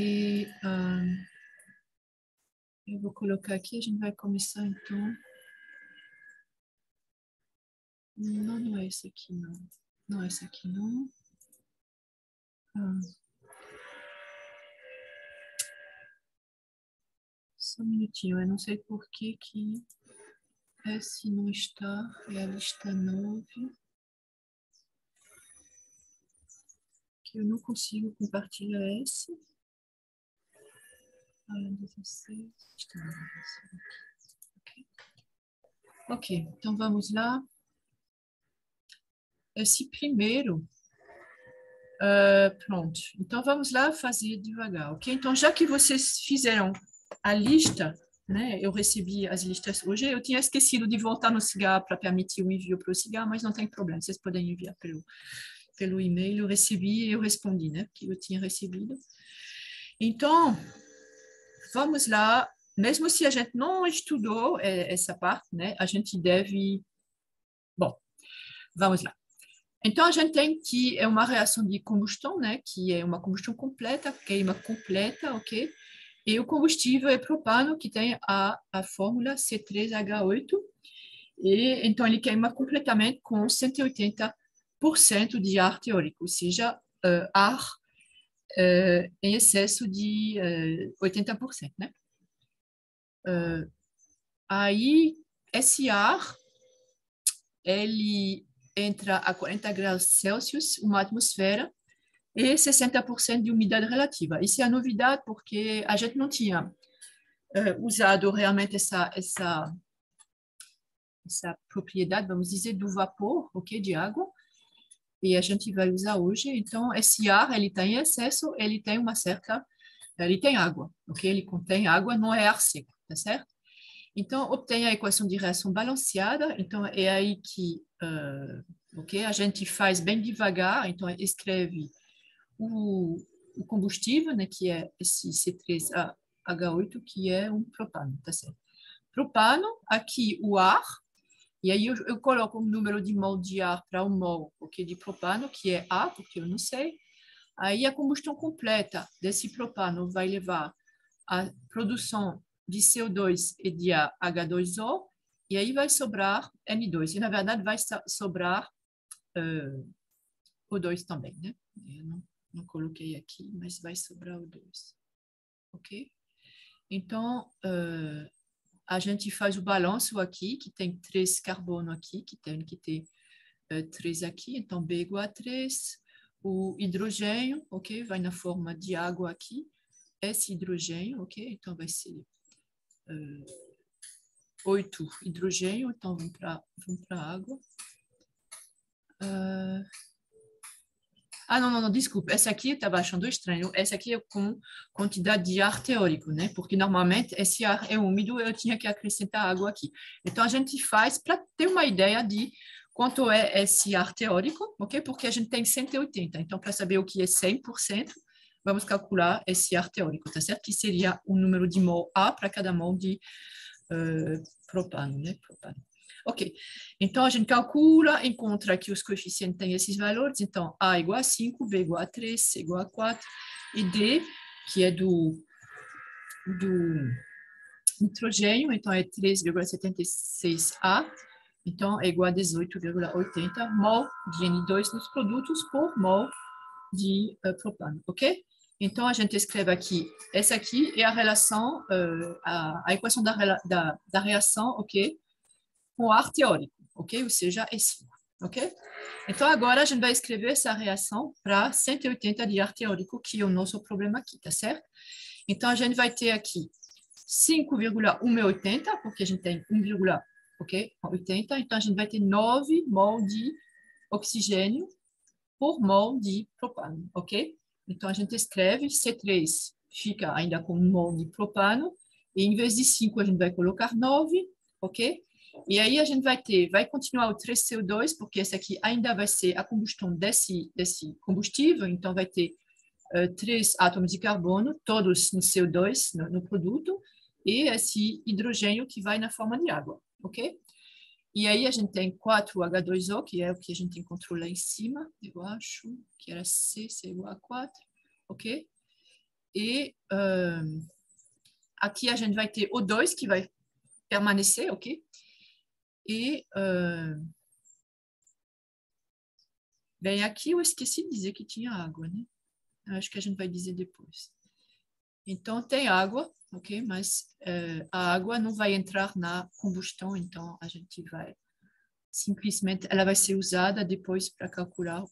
E eu vou colocar aqui, a gente vai começar então. Não, não é esse aqui, não. Não é esse aqui, não. Só um minutinho, eu não sei por que esse não está, é a lista 9. Que eu não consigo compartilhar esse. 16. Ok, então vamos lá. Esse primeiro, pronto. Então vamos lá fazer devagar, ok? Então já que vocês fizeram a lista, né? Eu recebi as listas hoje. Eu tinha esquecido de voltar no Cigar para permitir o envio para o Cigar, mas não tem problema. Vocês podem enviar pelo e-mail. Eu recebi e eu respondi, né? Que eu tinha recebido. Então, vamos lá. Mesmo se a gente não estudou essa parte, né? A gente deve... Bom, vamos lá. Então, a gente tem que é uma reação de combustão, né? Que é uma combustão completa, queima completa, ok? E o combustível é propano, que tem a fórmula C3H8. E, então, ele queima completamente com 180% de ar teórico, ou seja, ar em excesso de 80%, né? Aí, esse ar, ele entra a 40 graus Celsius, uma atmosfera, e 60% de umidade relativa. Isso é a novidade, porque a gente não tinha usado realmente essa propriedade, vamos dizer, do vapor, ok, de água, e a gente vai usar hoje. Então, esse ar, ele tem excesso, ele tem ele tem água, ok? Ele contém água, não é ar seco, tá certo? Então, obtém a equação de reação balanceada. Então, é aí que, ok, a gente faz bem devagar. Então, escreve o combustível, né, que é esse C3H8, que é um propano, tá certo? Propano, aqui o ar, e aí eu coloco um número de mol de ar para um mol, ok, de propano, que é A, porque eu não sei. Aí a combustão completa desse propano vai levar à produção de CO2 e de H2O, e aí vai sobrar N2. E, na verdade, vai sobrar O2 também, né? Eu não coloquei aqui, mas vai sobrar O2. Ok? Então, a gente faz o balanço aqui, que tem 3 carbono aqui, que tem que ter 3 aqui, então B igual a 3. O hidrogênio, ok? Vai na forma de água aqui. Esse hidrogênio, ok? Então vai ser 8 hidrogênio, então vão para a água. Não, desculpa. Essa aqui eu estava achando estranho. Essa aqui é com quantidade de ar teórico, né? Porque normalmente esse ar é úmido, eu tinha que acrescentar água aqui. Então a gente faz para ter uma ideia de quanto é esse ar teórico, ok? Porque a gente tem 180. Então, para saber o que é 100%, vamos calcular esse ar teórico, tá certo? Que seria o número de mol A para cada mol de propano, né? Propano. Ok, então a gente calcula, encontra que os coeficientes têm esses valores, então A igual a 5, B igual a 3, C igual a 4, e D, que é do nitrogênio, então é 3,76A, então é igual a 18,80 mol de N2 nos produtos por mol de propano, ok? Então, a gente escreve aqui, essa aqui é a relação, a equação da reação, ok? Com ar teórico, ok? Ou seja, é 5, ok? Então, agora a gente vai escrever essa reação para 180 de ar teórico, que é o nosso problema aqui, tá certo? Então, a gente vai ter aqui 5,180, porque a gente tem 1,80, então a gente vai ter 9 mol de oxigênio por mol de propano, ok? Então, a gente escreve C3, fica ainda com 1 mol de propano, e em vez de 5, a gente vai colocar 9, ok? E aí a gente vai continuar o 3CO2, porque esse aqui ainda vai ser a combustão desse combustível, então vai ter 3 átomos de carbono, todos no CO2, no produto, e esse hidrogênio que vai na forma de água, ok? E aí a gente tem 4H2O, que é o que a gente encontrou lá em cima, eu acho, que era C igual a 4, ok? E aqui a gente vai ter O2 que vai permanecer, ok? E, bem, aqui eu esqueci de dizer que tinha água, né? Acho que a gente vai dizer depois. Então, tem água, ok? Mas a água não vai entrar na combustão, então a gente vai simplesmente, ela vai ser usada depois para calcular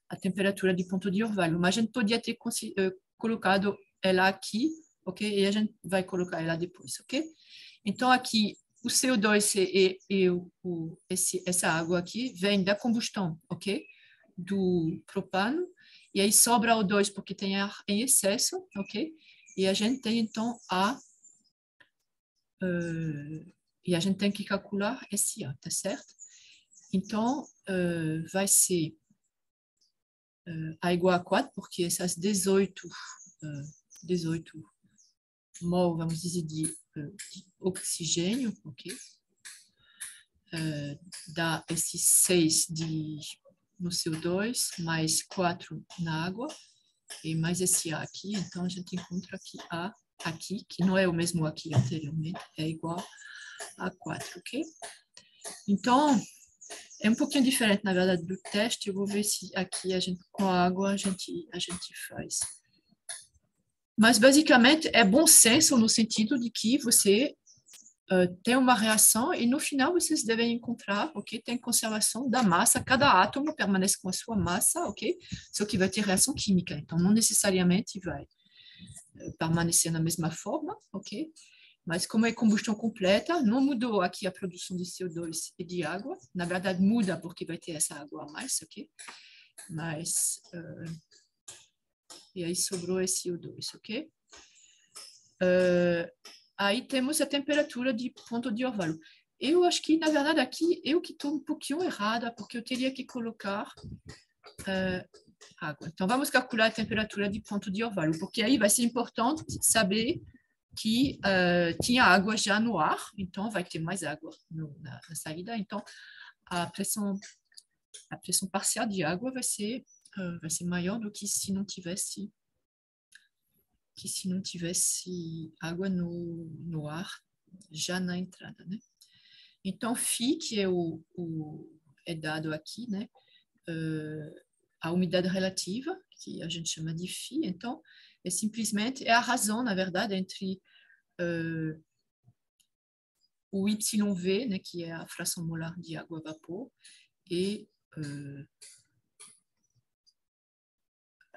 a temperatura de ponto de orvalho. Mas a gente podia ter colocado ela aqui, ok? E a gente vai colocar ela depois, ok? Então, aqui, o CO2 essa água aqui vem da combustão, ok? Do propano, e aí sobra o O2 porque tem ar em excesso, ok? E a gente tem, então, e a gente tem que calcular esse A, tá certo? Então, vai ser A igual a 4, porque essas 18 mol, vamos dizer, de oxigênio, ok? Dá esses 6 no CO2, mais 4 na água, e mais esse A aqui. Então, a gente encontra aqui A aqui, que não é o mesmo aqui anteriormente, é igual a 4, ok? Então, é um pouquinho diferente, na verdade, do teste. Eu vou ver se aqui a gente, com a água a gente faz. Mas, basicamente, é bom senso no sentido de que você tem uma reação e, no final, vocês devem encontrar, ok? Tem conservação da massa. Cada átomo permanece com a sua massa, ok? Só que vai ter reação química. Então, não necessariamente vai permanecer na mesma forma, ok? Mas como é combustão completa, não mudou aqui a produção de CO2 e de água. Na verdade, muda porque vai ter essa água a mais, ok? Mas, e aí sobrou esse CO2, ok? Aí temos a temperatura de ponto de orvalho. Eu acho que, na verdade, aqui eu que estou um pouquinho errada, porque eu teria que colocar água. Então, vamos calcular a temperatura de ponto de orvalho, porque aí vai ser importante saber que tinha água já no ar, então vai ter mais água na saída. Então, a pressão parcial de água vai ser maior do que se não tivesse água no ar já na entrada, né? Então, Φ, que é dado aqui, né? A umidade relativa, que a gente chama de Φ, então, é simplesmente a razão, na verdade, entre o YV, né, que é a fração molar de água a vapor, e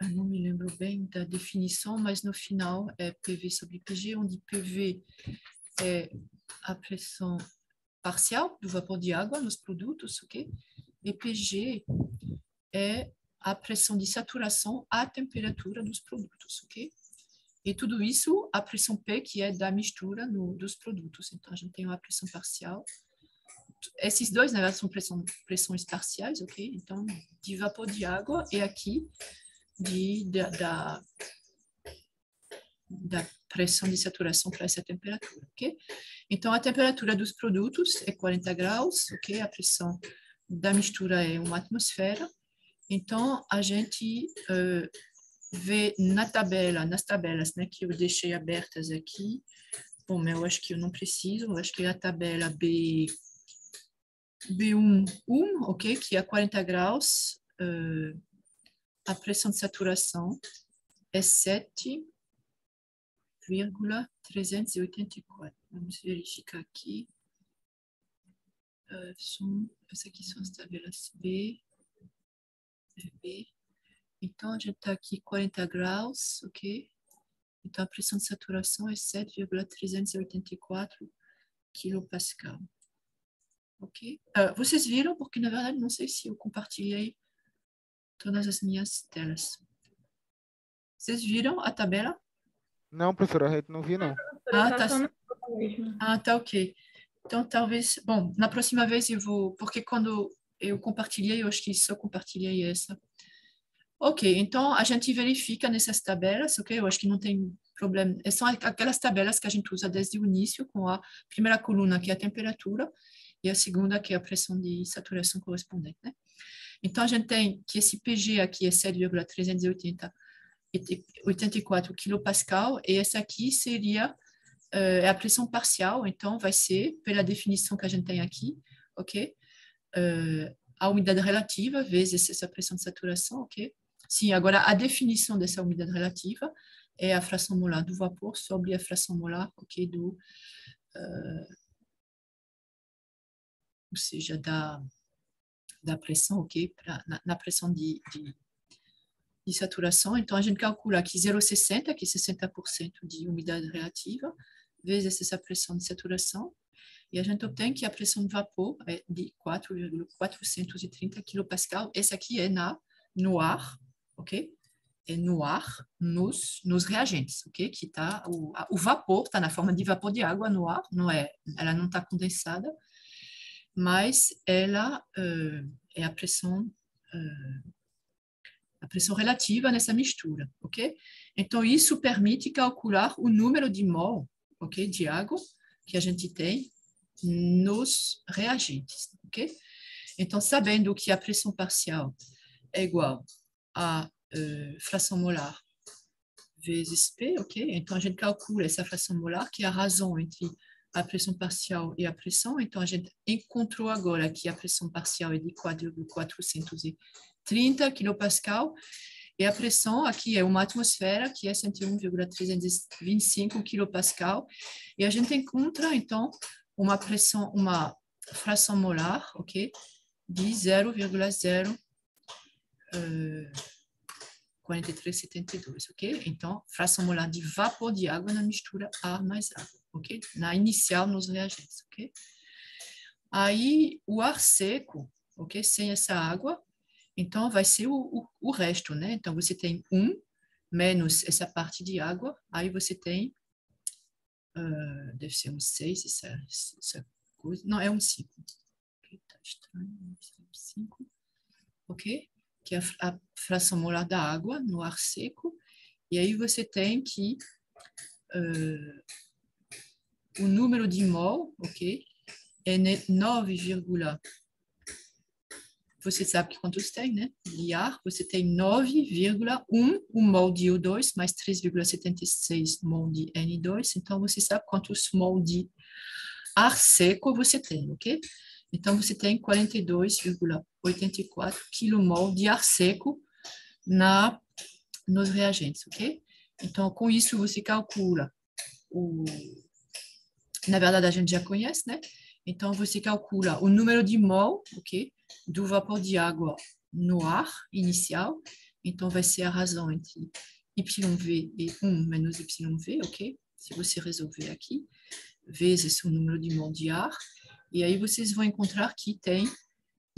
eu não me lembro bem da definição, mas no final é PV sobre PG, onde PV é a pressão parcial do vapor de água nos produtos, ok? E PG é a pressão de saturação à temperatura dos produtos, ok? E tudo isso, a pressão P, que é da mistura dos produtos. Então, a gente tem uma pressão parcial. Esses dois, na verdade, são pressões parciais, ok? Então, de vapor de água e aqui da pressão de saturação para essa temperatura, ok? Então, a temperatura dos produtos é 40 graus, ok? A pressão da mistura é uma atmosfera. Então, a gente vê nas tabelas, né, que eu deixei abertas aqui. Bom, eu acho que eu não preciso, eu acho que é a tabela B1, ok? Que é 40 graus. A pressão de saturação é 7,384. Vamos verificar aqui. Essas aqui são as tabelas B. Então, a gente está aqui 40 graus, ok? Então, a pressão de saturação é 7,384 quilopascal. Ok? Vocês viram? Porque, na verdade, não sei se eu compartilhei todas as minhas telas. Vocês viram a tabela? Não, professora, a gente não viu, não. Ah, tá. Ah, tá ok. Então, talvez... Bom, na próxima vez eu vou... Porque quando eu compartilhei, eu acho que só compartilhei essa. Ok, então a gente verifica nessas tabelas, ok? Eu acho que não tem problema. São aquelas tabelas que a gente usa desde o início, com a primeira coluna, que é a temperatura, e a segunda, que é a pressão de saturação correspondente, né? Então, a gente tem que esse PG aqui é 7,380 84 kPa, e essa aqui seria a pressão parcial, então vai ser, pela definição que a gente tem aqui, ok? A umidade relativa vezes essa pressão de saturação, ok? Sim, agora a definição dessa umidade relativa é a fração molar do vapor sobre a fração molar, ok, ou seja, da pressão, ok, na pressão de saturação. Então, a gente calcula aqui 0,60, que é 60% de umidade relativa, vezes essa pressão de saturação, e a gente obtém que a pressão de vapor é de 4,430 kPa. Esse aqui é no ar, ok? É no ar, nos reagentes, ok? Que tá, o vapor está na forma de vapor de água no ar, ela não está condensada, mas ela é a pressão relativa nessa mistura, ok? Então, isso permite calcular o número de mol, ok, de água que a gente tem nos reagentes, ok? Então, sabendo que a pressão parcial é igual a fração molar vezes P, ok? Então, a gente calcula essa fração molar, que é a razão entre a pressão parcial e a pressão. Então, a gente encontrou agora que a pressão parcial é de 4,430 kPa, e a pressão aqui é uma atmosfera, que é 101,325 kPa, e a gente encontra, então, uma fração molar, ok, de 0,04372, ok? Então, fração molar de vapor de água na mistura ar mais água, ok? Na inicial, nos reagentes, ok? Aí, o ar seco, ok? Sem essa água, então vai ser o resto, né? Então, você tem 1 menos essa parte de água, aí você tem, deve ser um 6, essa coisa, não, é um 5. Ok, tá estranho, 5, ok? Que é a fração molar da água no ar seco, e aí você tem que o número de mol, ok, é 9, você sabe que quantos tem, né? De ar, você tem 9,1 mol de O2 mais 3,76 mol de N2, então você sabe quantos mol de ar seco você tem, ok? Então você tem 42,84 kmol de ar seco nos reagentes, ok? Então, com isso, você calcula na verdade, a gente já conhece, né? Então, você calcula o número de mol, ok? Do vapor de água no ar inicial. Então, vai ser a razão entre YV e 1 menos YV, ok? Se você resolver aqui, vezes o número de mol de ar. E aí, vocês vão encontrar que tem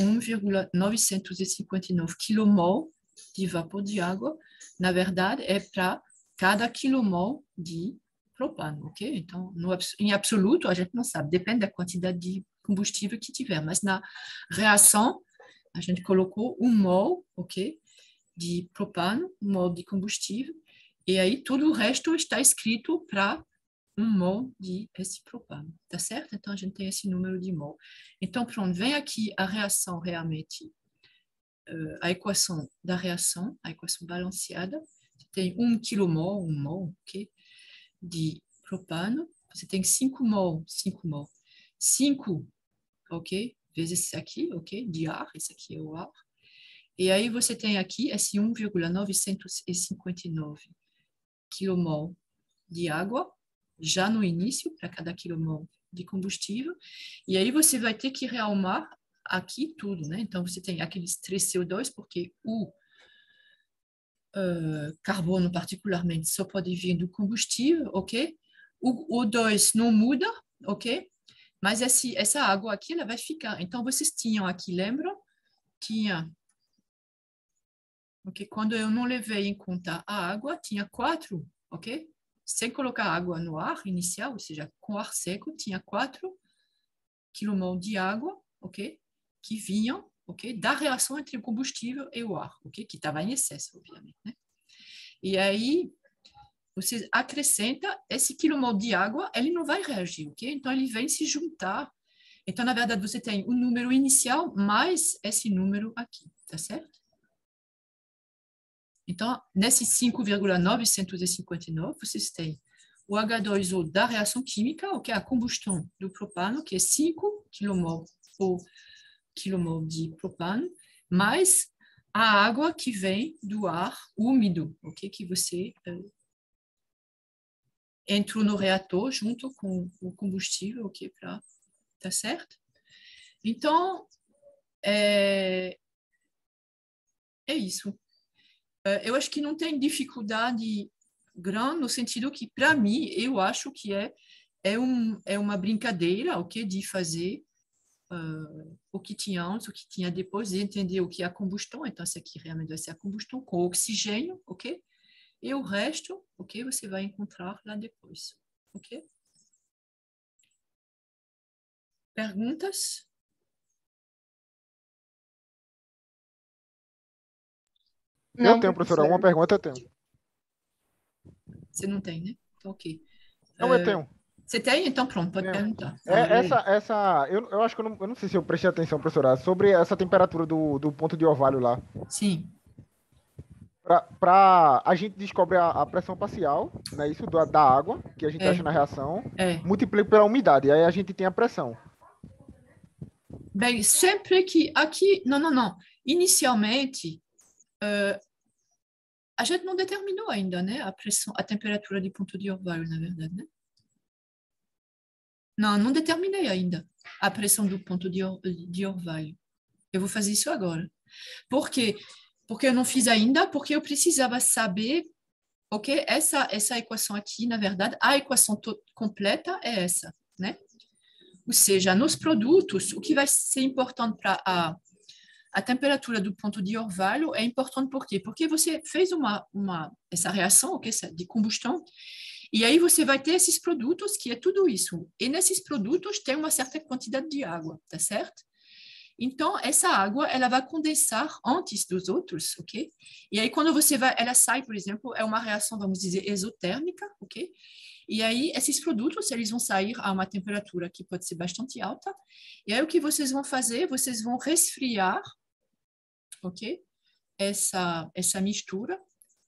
1,959 kmol de vapor de água. Na verdade, é para cada quilomol de propano, ok? Então, em absoluto, a gente não sabe, depende da quantidade de combustível que tiver, mas na reação, a gente colocou 1 mol, ok? De propano, 1 mol de combustível, e aí tudo o resto está escrito para 1 mol de esse propano, tá certo? Então, a gente tem esse número de mol. Então, pronto, vem aqui a reação realmente, a equação da reação, a equação balanceada. Você tem 1 kmol, 1 mol, ok? De propano. Você tem 5 mol, 5, ok? Vezes esse aqui, ok? De ar, esse aqui é o ar. E aí você tem aqui esse 1,959 kmol de água, já no início, para cada quilomol de combustível, e aí você vai ter que realmar aqui tudo, né? Então, você tem aqueles 3 CO2, porque o carbono, particularmente, só pode vir do combustível, ok? O O2 não muda, ok? Mas essa água aqui, ela vai ficar. Então, vocês tinham aqui, lembram? Tinha, ok? Quando eu não levei em conta a água, tinha 4, ok? Sem colocar água no ar inicial, ou seja, com ar seco, tinha 4 kmol de água, ok? Que vinham, ok? Da reação entre o combustível e o ar, ok? Que estava em excesso, obviamente, né? E aí, você acrescenta esse quilomol de água, ele não vai reagir, ok? Então, ele vem se juntar. Então, na verdade, você tem o número inicial mais esse número aqui, tá certo? Então, nesses 5,959, vocês têm o H2O da reação química, o que é a combustão do propano, que é 5 kmol por quilomol de propano, mais a água que vem do ar úmido, ok? Que você entrou no reator junto com o combustível, ok? Tá certo? Então, é isso. Eu acho que não tem dificuldade grande no sentido que, para mim, eu acho que é uma brincadeira, ok? De fazer o que tinha antes, o que tinha depois, e entender o que é a combustão. Então, isso aqui realmente vai ser a combustão com oxigênio, ok? E o resto, ok? Você vai encontrar lá depois, ok? Perguntas? Eu Não, tenho, professora, uma professora. pergunta eu tenho. Você não tem, né? Então, ok. Não, eu tenho. Você tem? Então, pronto, pode Tenho. perguntar. Eu acho que eu não sei se eu prestei atenção, professora, sobre essa temperatura do ponto de orvalho lá. Sim, A gente descobre a pressão parcial, né, isso da água, que a gente acha na reação, é. multiplica pela umidade, aí a gente tem a pressão. Bem, sempre que aqui, não. Inicialmente, a gente não determinou ainda, né, a pressão, a temperatura de ponto de orvalho, na verdade, né? Não determinei ainda a pressão do ponto de orvalho. Eu vou fazer isso agora. Por quê? Porque eu não fiz ainda, porque eu precisava saber, ok? Essa equação aqui, na verdade, a equação completa é essa, né? Ou seja, nos produtos, o que vai ser importante para a temperatura do ponto de orvalho é importante por quê? Porque você fez essa reação, ok, de combustão, e aí você vai ter esses produtos, que é tudo isso. E nesses produtos tem uma certa quantidade de água, tá certo? Então, essa água, ela vai condensar antes dos outros, ok? E aí, quando você vai, ela sai, por exemplo, é uma reação, vamos dizer, exotérmica, ok? E aí, esses produtos, eles vão sair a uma temperatura que pode ser bastante alta. E aí, o que vocês vão fazer? Vocês vão resfriar, ok? Essa mistura,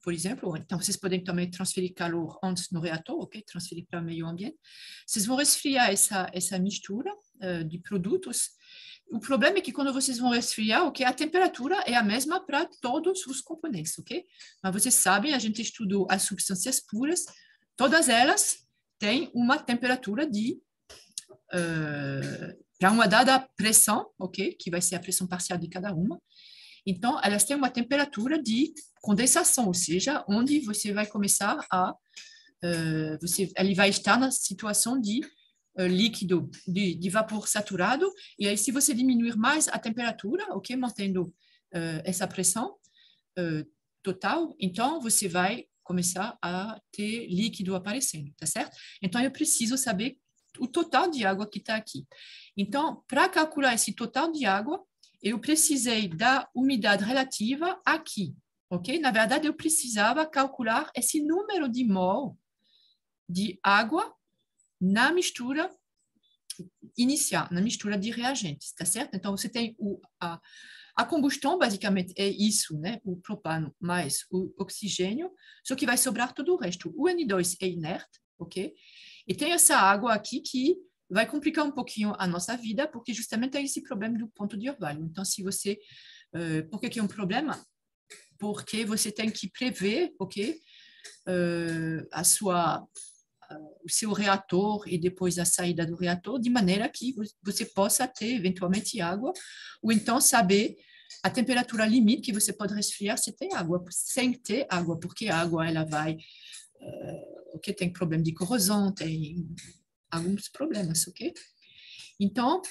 por exemplo. Então, vocês podem também transferir calor antes no reator, ok? Transferir para o meio ambiente. Vocês vão resfriar essa mistura de produtos. O problema é que quando vocês vão resfriar, ok, a temperatura é a mesma para todos os componentes, ok? Mas vocês sabem, a gente estudou as substâncias puras, todas elas têm uma temperatura para uma dada pressão, ok? Que vai ser a pressão parcial de cada uma. Então, elas têm uma temperatura de condensação, ou seja, onde você vai começar ele vai estar na situação de líquido, de vapor saturado, e aí se você diminuir mais a temperatura, ok, mantendo essa pressão total, então você vai começar a ter líquido aparecendo, tá certo? Então eu preciso saber o total de água que está aqui. Então, para calcular esse total de água, eu precisei da umidade relativa aqui, ok? Na verdade, eu precisava calcular esse número de mol de água na mistura inicial, na mistura de reagentes, tá certo? Então, você tem a combustão, basicamente, é isso, né? O propano mais o oxigênio, só que vai sobrar todo o resto. O N2 é inerte, ok? E tem essa água aqui que vai complicar um pouquinho a nossa vida, porque justamente é esse problema do ponto de orvalho. Então, se você... por que é um problema? Porque você tem que prever, ok? O seu reator e depois a saída do reator, de maneira que você possa ter eventualmente água, ou então saber a temperatura limite que você pode resfriar se tem água, sem ter água, porque a água ela vai, ok, tem problema de corrosão, tem alguns problemas, ok? Então,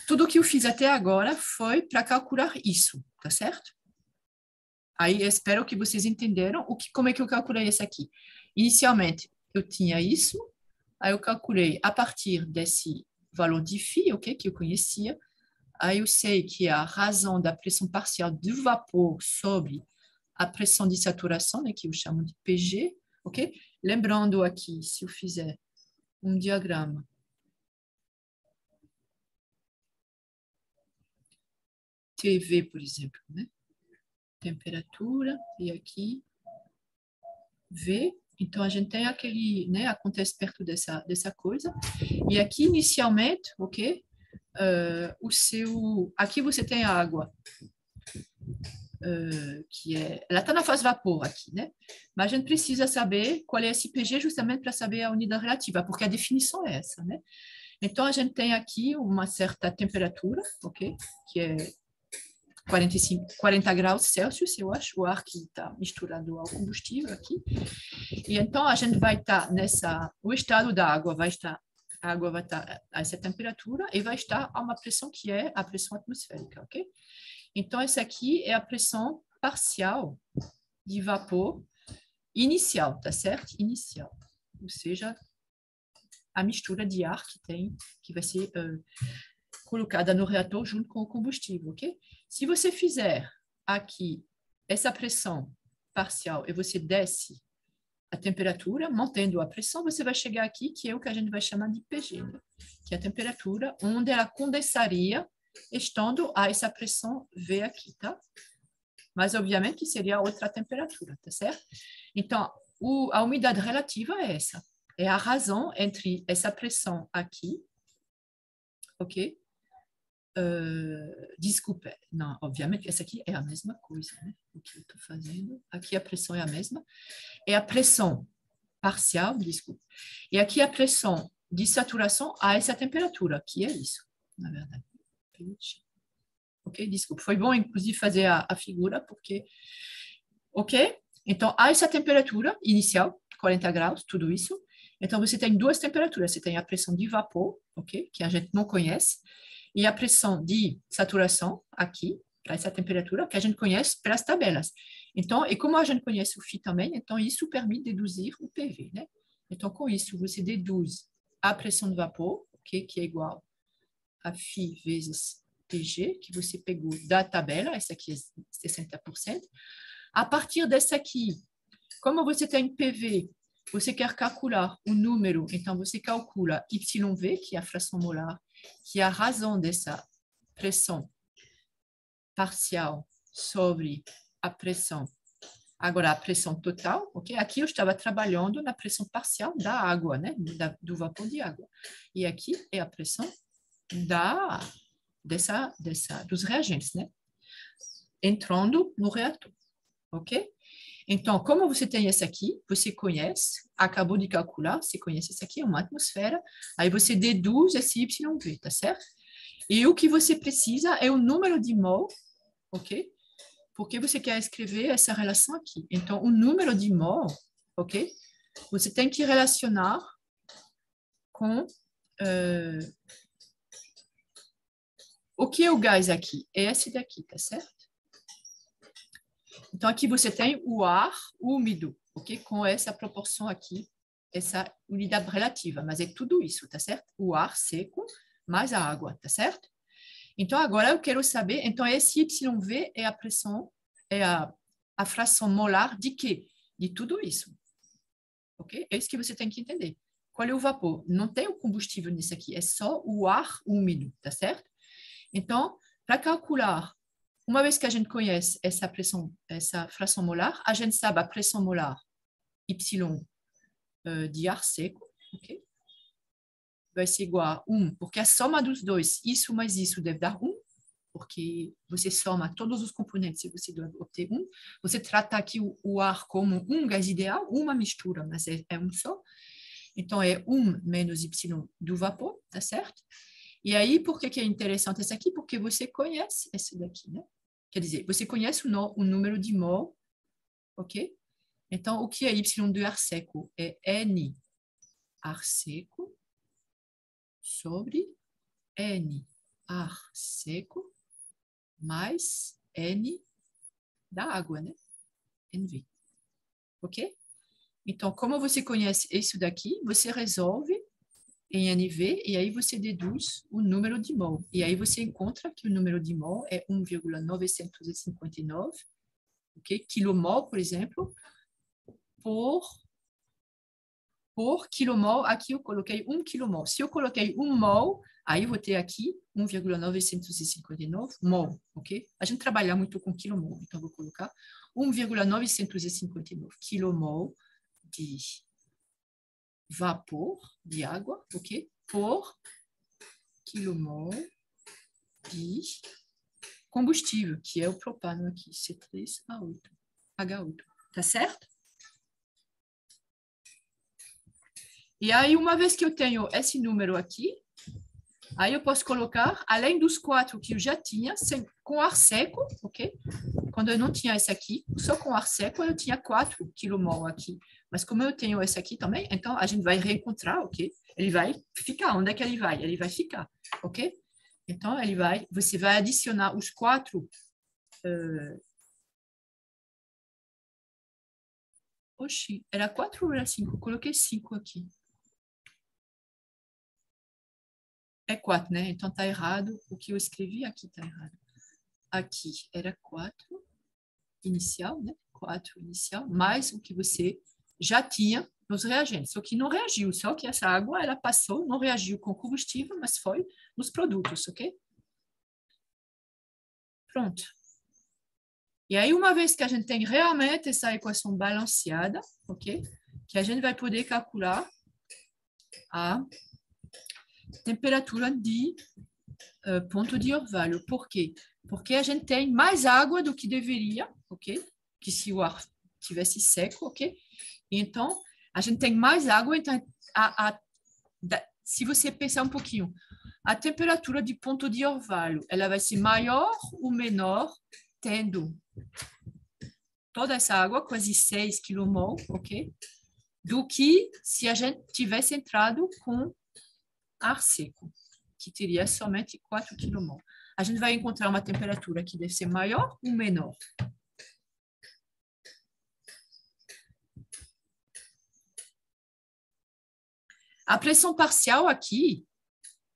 tudo que eu fiz até agora foi para calcular isso, tá certo? Aí eu espero que vocês entenderam como é que eu calculei isso aqui. Inicialmente, eu tinha isso, aí eu calculei a partir desse valor de φ, ok, que eu conhecia. Aí eu sei que a razão da pressão parcial do vapor sobre a pressão de saturação, né, que eu chamo de PG, ok? Lembrando aqui, se eu fizer um diagrama TV, por exemplo, né? temperatura, e aqui V. Então, a gente tem aquele, né, acontece perto dessa coisa. E aqui, inicialmente, ok? Aqui você tem a água, que ela está na fase vapor aqui, né? Mas a gente precisa saber qual é esse PG justamente para saber a unidade relativa, porque a definição é essa, né? Então, a gente tem aqui uma certa temperatura, ok? Que é 40 graus Celsius, eu acho, o ar que está misturado ao combustível aqui. E então, a gente vai estar o estado da água vai estar, a água vai estar a essa temperatura e vai estar a uma pressão que é a pressão atmosférica, ok? Então, essa aqui é a pressão parcial de vapor inicial, tá certo? Inicial. Ou seja, a mistura de ar que vai ser colocada no reator junto com o combustível, ok? Se você fizer aqui essa pressão parcial e você desce a temperatura, mantendo a pressão, você vai chegar aqui, que é o que a gente vai chamar de PG, né? Que é a temperatura onde ela condensaria estando a essa pressão V aqui, tá? Mas, obviamente, que seria outra temperatura, tá certo? Então, a umidade relativa é essa. É a razão entre essa pressão aqui, ok? Desculpa, não, obviamente, essa aqui é a mesma coisa, né? O que eu estou fazendo. Aqui a pressão é a mesma. É a pressão parcial, desculpa. E aqui a pressão de saturação a essa temperatura, que é isso, na verdade. Ok, desculpa. Foi bom, inclusive, fazer a figura, porque... Ok? Então, a essa temperatura inicial, 40 graus, tudo isso. Então, você tem duas temperaturas. Você tem a pressão de vapor, ok? Que a gente não conhece. E a pressão de saturação, aqui, para essa temperatura, que a gente conhece pelas tabelas. Então, e como a gente conhece o Φ também, então isso permite deduzir o PV, né? Então, com isso, você deduz a pressão de vapor, ok? Que é igual a Φ vezes PG, que você pegou da tabela, essa aqui é 60%. A partir dessa aqui, como você tem PV, você quer calcular o número, então você calcula YV, que é a fração molar, que é a razão dessa pressão parcial sobre a pressão. Agora, a pressão total, ok? Aqui eu estava trabalhando na pressão parcial da água, né? Do vapor de água. E aqui é a pressão dos reagentes, né? Entrando no reator, ok? Então, como você tem esse aqui, você conhece, acabou de calcular, você conhece esse aqui, é uma atmosfera, aí você deduz esse YV, tá certo? E o que você precisa é o número de mol, ok? Porque você quer escrever essa relação aqui. Então, o número de mol, ok? Você tem que relacionar com... o que é o gás aqui? É esse daqui, tá certo? Então, aqui você tem o ar úmido, ok? Com essa proporção aqui, essa unidade relativa, mas é tudo isso, tá certo? O ar seco mais a água, tá certo? Então, agora eu quero saber, então esse YV é a pressão, é a fração molar de quê? De tudo isso, ok? É isso que você tem que entender. Qual é o vapor? Não tem o combustível nisso aqui, é só o ar úmido, tá certo? Então, para calcular, uma vez que a gente conhece essa pressão, essa fração molar, a gente sabe a pressão molar Y de ar seco, ok? Vai ser igual a 1, porque a soma dos dois, isso mais isso, deve dar 1, porque você soma todos os componentes e você deve obter 1. Você trata aqui o ar como um gás ideal, uma mistura, mas é um só. Então, é 1 menos Y do vapor, tá certo? E aí, por que é interessante esse aqui? Porque você conhece esse daqui, né? Quer dizer, você conhece o número de mol, ok? Então, o que é Y do ar seco? É N ar seco sobre N ar seco mais N da água, né? NV. Ok? Então, como você conhece isso daqui, você resolve em NV e aí você deduz o número de mol. E aí você encontra que o número de mol é 1,959, ok? Quilomol, por exemplo, por quilomol. Aqui eu coloquei 1 quilomol. Se eu coloquei 1 mol, Aí eu vou ter aqui 1,959 mol, ok? A gente trabalha muito com quilomol, então eu vou colocar 1,959 quilomol de vapor, de água, ok? Por quilomol de combustível, que é o propano aqui, C3H8. Tá certo? E aí, uma vez que eu tenho esse número aqui, aí eu posso colocar, além dos 4 que eu já tinha, com ar seco, ok? Quando eu não tinha esse aqui, só com ar seco, eu tinha 4 quilomol aqui. Mas como eu tenho esse aqui também, então a gente vai reencontrar, ok? Ele vai ficar. Onde é que ele vai? Ele vai ficar, ok? Então, você vai adicionar os 4... Oxi, era 4 ou era 5? Eu coloquei 5 aqui. É 4, né? Então tá errado. O que eu escrevi aqui tá errado. Aqui era 4 inicial, né? 4 inicial, mais o que você já tinha nos reagentes. Só que não reagiu, só que essa água, ela passou, não reagiu com combustível, mas foi nos produtos, ok? Pronto. E aí, uma vez que a gente tem realmente essa equação balanceada, ok? Que a gente vai poder calcular a temperatura de ponto de orvalho. Por quê? Porque a gente tem mais água do que deveria, ok? Que se o ar tivesse seco, ok? Então, a gente tem mais água, então, se você pensar um pouquinho, a temperatura de ponto de orvalho, ela vai ser maior ou menor, tendo toda essa água, quase 6 kmol, ok? Do que se a gente tivesse entrado com ar seco, que teria somente 4 kmol. A gente vai encontrar uma temperatura que deve ser maior ou menor? A pressão parcial aqui,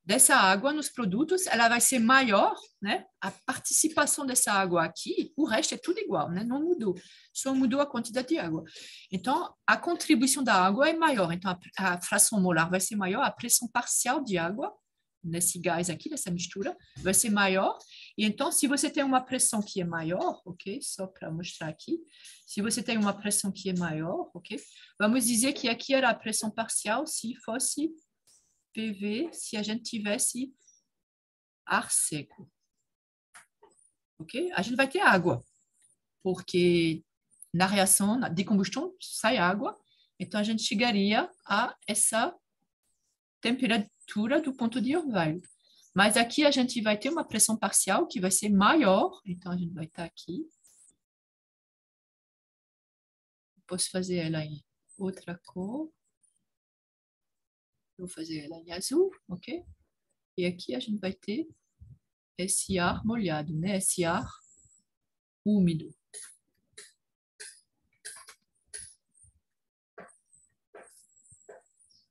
dessa água nos produtos, ela vai ser maior, né? A participação dessa água aqui, o resto é tudo igual, né? Não mudou, só mudou a quantidade de água. Então, a contribuição da água é maior, então a fração molar vai ser maior, a pressão parcial de água, nesse gás aqui, nessa mistura, vai ser maior. E então, se você tem uma pressão que é maior, ok? Só para mostrar aqui. Se você tem uma pressão que é maior, ok? Vamos dizer que aqui era a pressão parcial se fosse PV, se a gente tivesse ar seco. Ok? A gente vai ter água, porque na reação de combustão sai água, então a gente chegaria a essa temperatura do ponto de orvalho. Mas aqui a gente vai ter uma pressão parcial que vai ser maior, então a gente vai estar aqui. Posso fazer ela em outra cor. Vou fazer ela em azul, ok? E aqui a gente vai ter esse ar molhado, né? Esse ar úmido.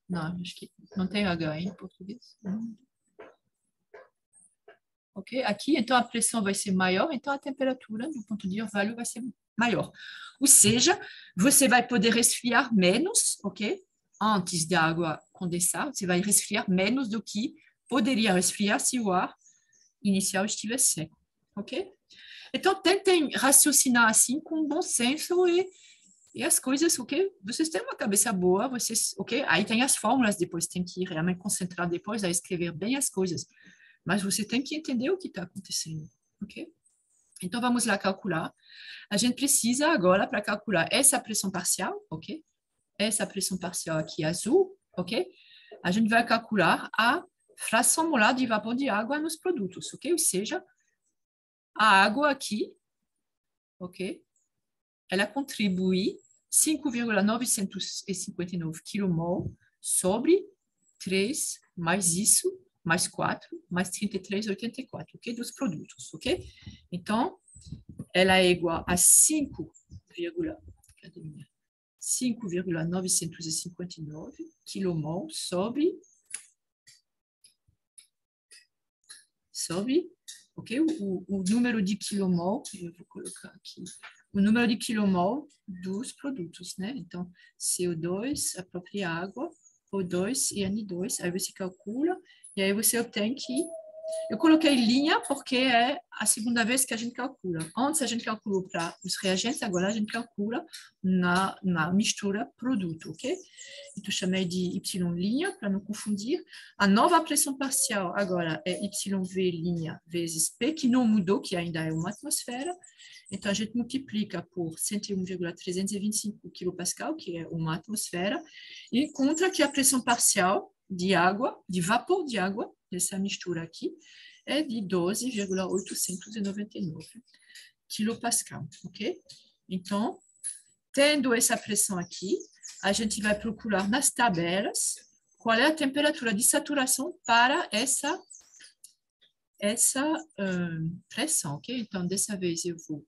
Não, acho que não tem H em português. Ok? Aqui, então, a pressão vai ser maior, então a temperatura do ponto de orvalho vai ser maior. Ou seja, você vai poder resfriar menos, ok? Antes da água condensar, você vai resfriar menos do que poderia resfriar se o ar inicial estivesse seco, ok? Então, tentem raciocinar assim com bom senso e as coisas, ok? Vocês têm uma cabeça boa, vocês, ok? Aí tem as fórmulas depois, tem que realmente concentrar depois a escrever bem as coisas. Mas você tem que entender o que está acontecendo, ok? Então, vamos lá calcular. A gente precisa agora, para calcular essa pressão parcial, ok? Essa pressão parcial aqui azul, ok? A gente vai calcular a fração molar de vapor de água nos produtos, ok? Ou seja, a água aqui, ok? Ela contribui 5,959 kmol sobre 3 mais isso, mais 4, mais 33,84, ok? Dos produtos, ok? Então, ela é igual a 5,959 kmol sobre, ok? O número de kmol, eu vou colocar aqui, o número de kmol dos produtos, né? Então, CO2, a própria água, O2 e N2, aí você calcula, E aí você obtém que... Eu coloquei linha porque é a segunda vez que a gente calcula. Antes a gente calculou para os reagentes, agora a gente calcula na mistura produto, ok? Então, chamei de Y' para não confundir. A nova pressão parcial agora é YV' vezes P, que não mudou, que ainda é uma atmosfera. Então, a gente multiplica por 101,325 kPa, que é uma atmosfera, e encontra que a pressão parcial de água, de vapor de água, dessa mistura aqui, é de 12,899 kPa, ok? Então, tendo essa pressão aqui, a gente vai procurar nas tabelas qual é a temperatura de saturação para essa pressão, ok? Então, dessa vez eu vou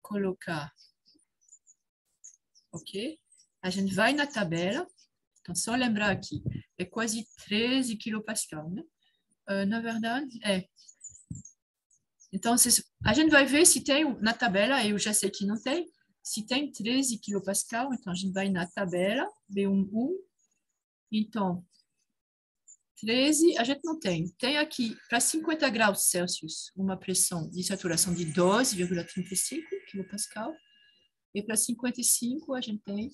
colocar, ok? A gente vai na tabela, então só lembrar aqui, é quase 13 kPa, né? Na verdade, é. Então, a gente vai ver se tem na tabela, eu já sei que não tem, se tem 13 kPa, então a gente vai na tabela, B11, então, 13, a gente não tem. Tem aqui, para 50 graus Celsius, uma pressão de saturação de 12,35 kPa, e para 55 a gente tem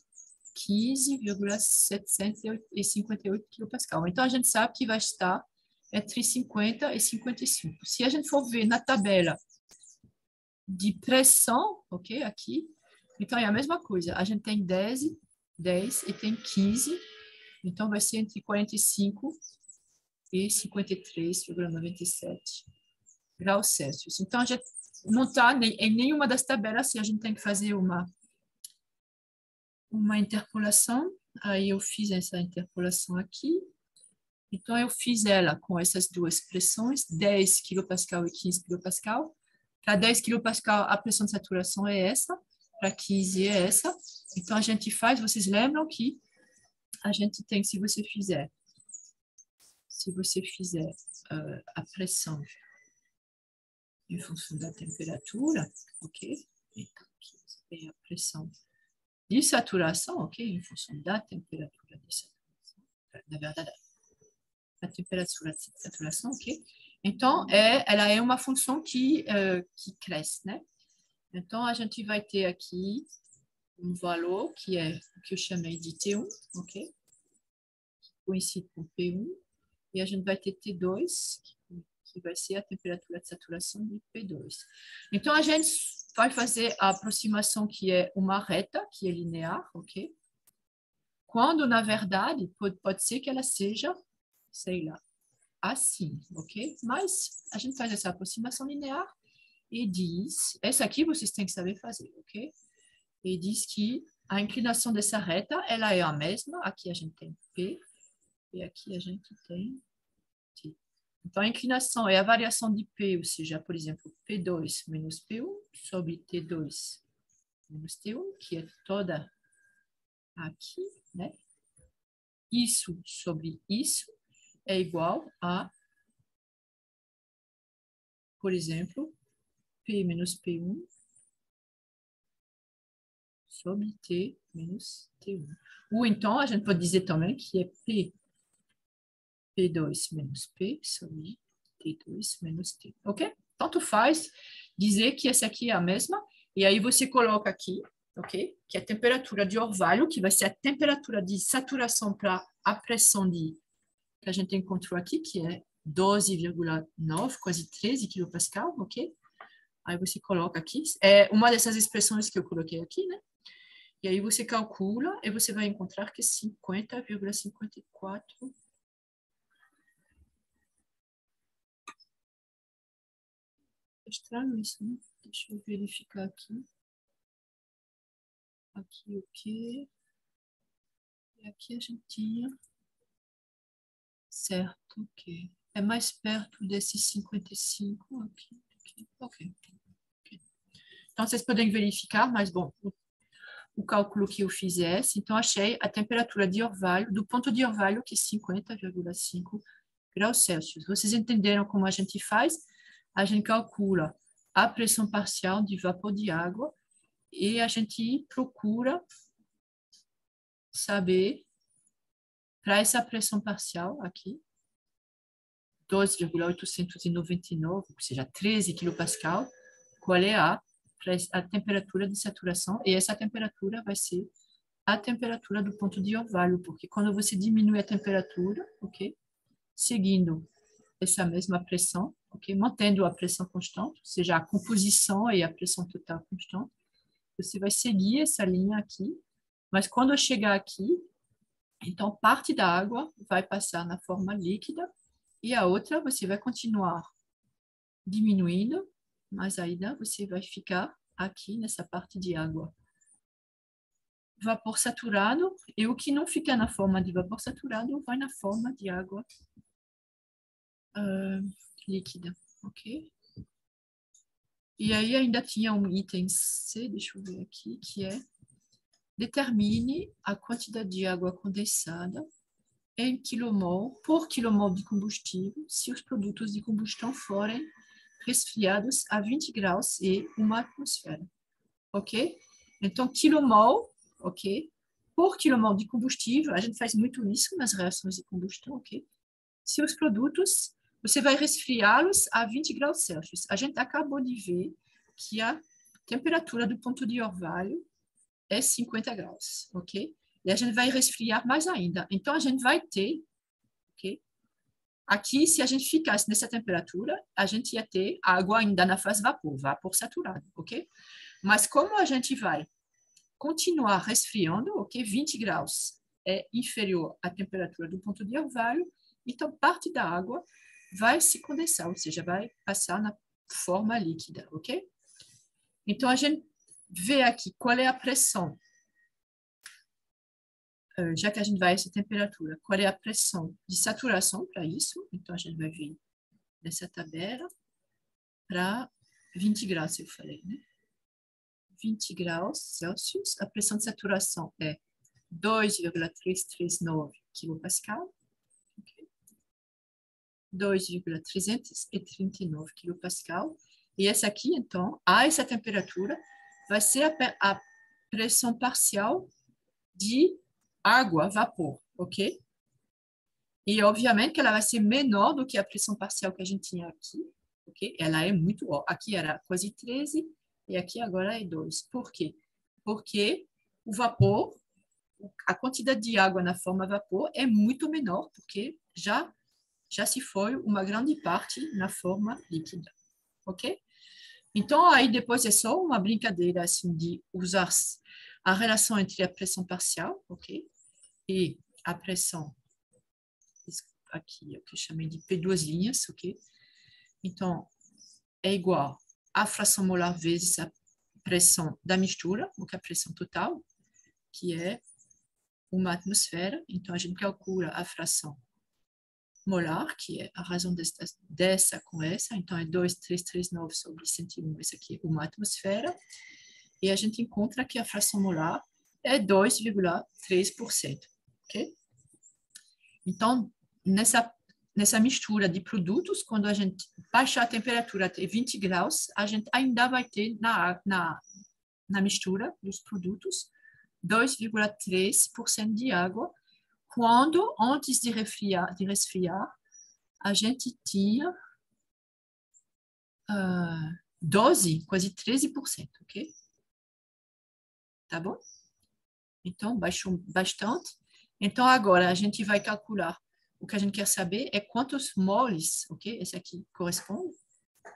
15,758 kPa. Então, a gente sabe que vai estar entre 50 e 55. Se a gente for ver na tabela de pressão, ok, aqui, então é a mesma coisa. A gente tem 10 e tem 15, então vai ser entre 45 e 53,97 graus Celsius. Então, a gente não está em nenhuma das tabelas, se a gente tem que fazer uma interpolação. Aí eu fiz essa interpolação aqui. Então, eu fiz ela com essas duas pressões, 10 kPa e 15 kPa. Para 10 kPa, a pressão de saturação é essa, para 15 é essa. Então, a gente faz, vocês lembram que a gente tem, se você fizer a pressão em função da temperatura, ok? Então, aqui é a pressão de saturação, ok? Em função da temperatura de saturação. Na verdade, a temperatura de saturação, ok? Então, ela é uma função que cresce, né? Então, a gente vai ter aqui um valor que é o que eu chamei de T1, ok? Coincide com P1. E a gente vai ter T2, que vai ser a temperatura de saturação de P2. Então, a gente vai fazer a aproximação que é uma reta, que é linear, ok? Quando, na verdade, pode ser que ela seja, sei lá, assim, ok? Mas a gente faz essa aproximação linear e diz, essa aqui vocês têm que saber fazer, ok? E diz que a inclinação dessa reta, ela é a mesma, aqui a gente tem P, e aqui a gente tem T. Então, a inclinação é a variação de P, ou seja, por exemplo, P2 menos P1 sobre T2 menos T1, que é toda aqui, né? Isso sobre isso é igual a, por exemplo, P menos P1 sobre T menos T1. Ou então, a gente pode dizer também que é P2 menos P sobre T2 menos T. Ok? Tanto faz dizer que essa aqui é a mesma. E aí você coloca aqui, ok? Que é a temperatura de orvalho, que vai ser a temperatura de saturação para a pressão que a gente encontrou aqui, que é 12,9, quase 13 kPa, ok? Aí você coloca aqui. É uma dessas expressões que eu coloquei aqui, né? E aí você calcula e você vai encontrar que é 50,54. É estranho isso, né? Deixa eu verificar aqui. Aqui o quê? E aqui a gente tinha. Certo, ok. É mais perto desses 55 aqui. Ok. Então, vocês podem verificar, mas, bom, o cálculo que eu fiz é esse. Então, achei a temperatura de orvalho, do ponto de orvalho, que é 50,5 graus Celsius. Vocês entenderam como a gente faz? A gente calcula a pressão parcial de vapor de água e a gente procura saber, para essa pressão parcial aqui, 2,899, ou seja, 13 kPa, qual é a temperatura de saturação, e essa temperatura vai ser a temperatura do ponto de orvalho, porque quando você diminui a temperatura, ok, seguindo essa mesma pressão, ok, mantendo a pressão constante, ou seja, a composição e a pressão total constante, você vai seguir essa linha aqui, mas quando eu chegar aqui, então parte da água vai passar na forma líquida e a outra você vai continuar diminuindo, mas ainda você vai ficar aqui nessa parte de água. Vapor saturado, e o que não fica na forma de vapor saturado vai na forma de água líquida, ok? E aí ainda tinha um item C, deixa eu ver aqui, que é determine a quantidade de água condensada em quilomol por quilomol de combustível se os produtos de combustão forem resfriados a 20 graus e uma atmosfera, ok? Então, quilomol, ok? Por quilomol de combustível, a gente faz muito isso nas reações de combustão, ok? Se os produtos, você vai resfriá-los a 20 graus Celsius. A gente acabou de ver que a temperatura do ponto de orvalho é 50 graus, ok? E a gente vai resfriar mais ainda. Então, a gente vai ter, ok? Aqui, se a gente ficasse nessa temperatura, a gente ia ter água ainda na fase vapor, vapor saturado, ok? Mas como a gente vai continuar resfriando, ok? 20 graus é inferior à temperatura do ponto de orvalho, então parte da água vai se condensar, ou seja, vai passar na forma líquida, ok? Então, a gente vê aqui qual é a pressão, já que a gente vai a essa temperatura, qual é a pressão de saturação para isso? Então, a gente vai vir nessa tabela para 20 graus, eu falei, né? 20 graus Celsius, a pressão de saturação é 2,339 kPa, okay? 2,339 kPa, e essa aqui, então, a essa temperatura, vai ser a pressão parcial de água, vapor, ok? E, obviamente, que ela vai ser menor do que a pressão parcial que a gente tinha aqui, ok? Ela é muito... Ó, aqui era quase 13 e aqui agora é 2. Por quê? Porque o vapor, a quantidade de água na forma vapor é muito menor, porque já se foi uma grande parte na forma líquida, ok? Então, aí depois é só uma brincadeira, assim, de usar a relação entre a pressão parcial, ok? E a pressão, aqui, que eu chamei de P2 linhas, ok? Então, é igual a fração molar vezes a pressão da mistura, ou que é a pressão total, que é uma atmosfera. Então, a gente calcula a fração molar, que é a razão dessa com essa. Então, é 2,339 sobre 101. Essa aqui é uma atmosfera. E a gente encontra que a fração molar é 2,3%. Ok? Então, nessa mistura de produtos, quando a gente baixar a temperatura até 20 graus, a gente ainda vai ter na mistura dos produtos 2,3% de água, quando antes de resfriar, a gente tinha 12, quase 13%, ok? Tá bom? Então, baixou bastante. Então, agora a gente vai calcular. O que a gente quer saber é quantos moles, ok? Esse aqui corresponde,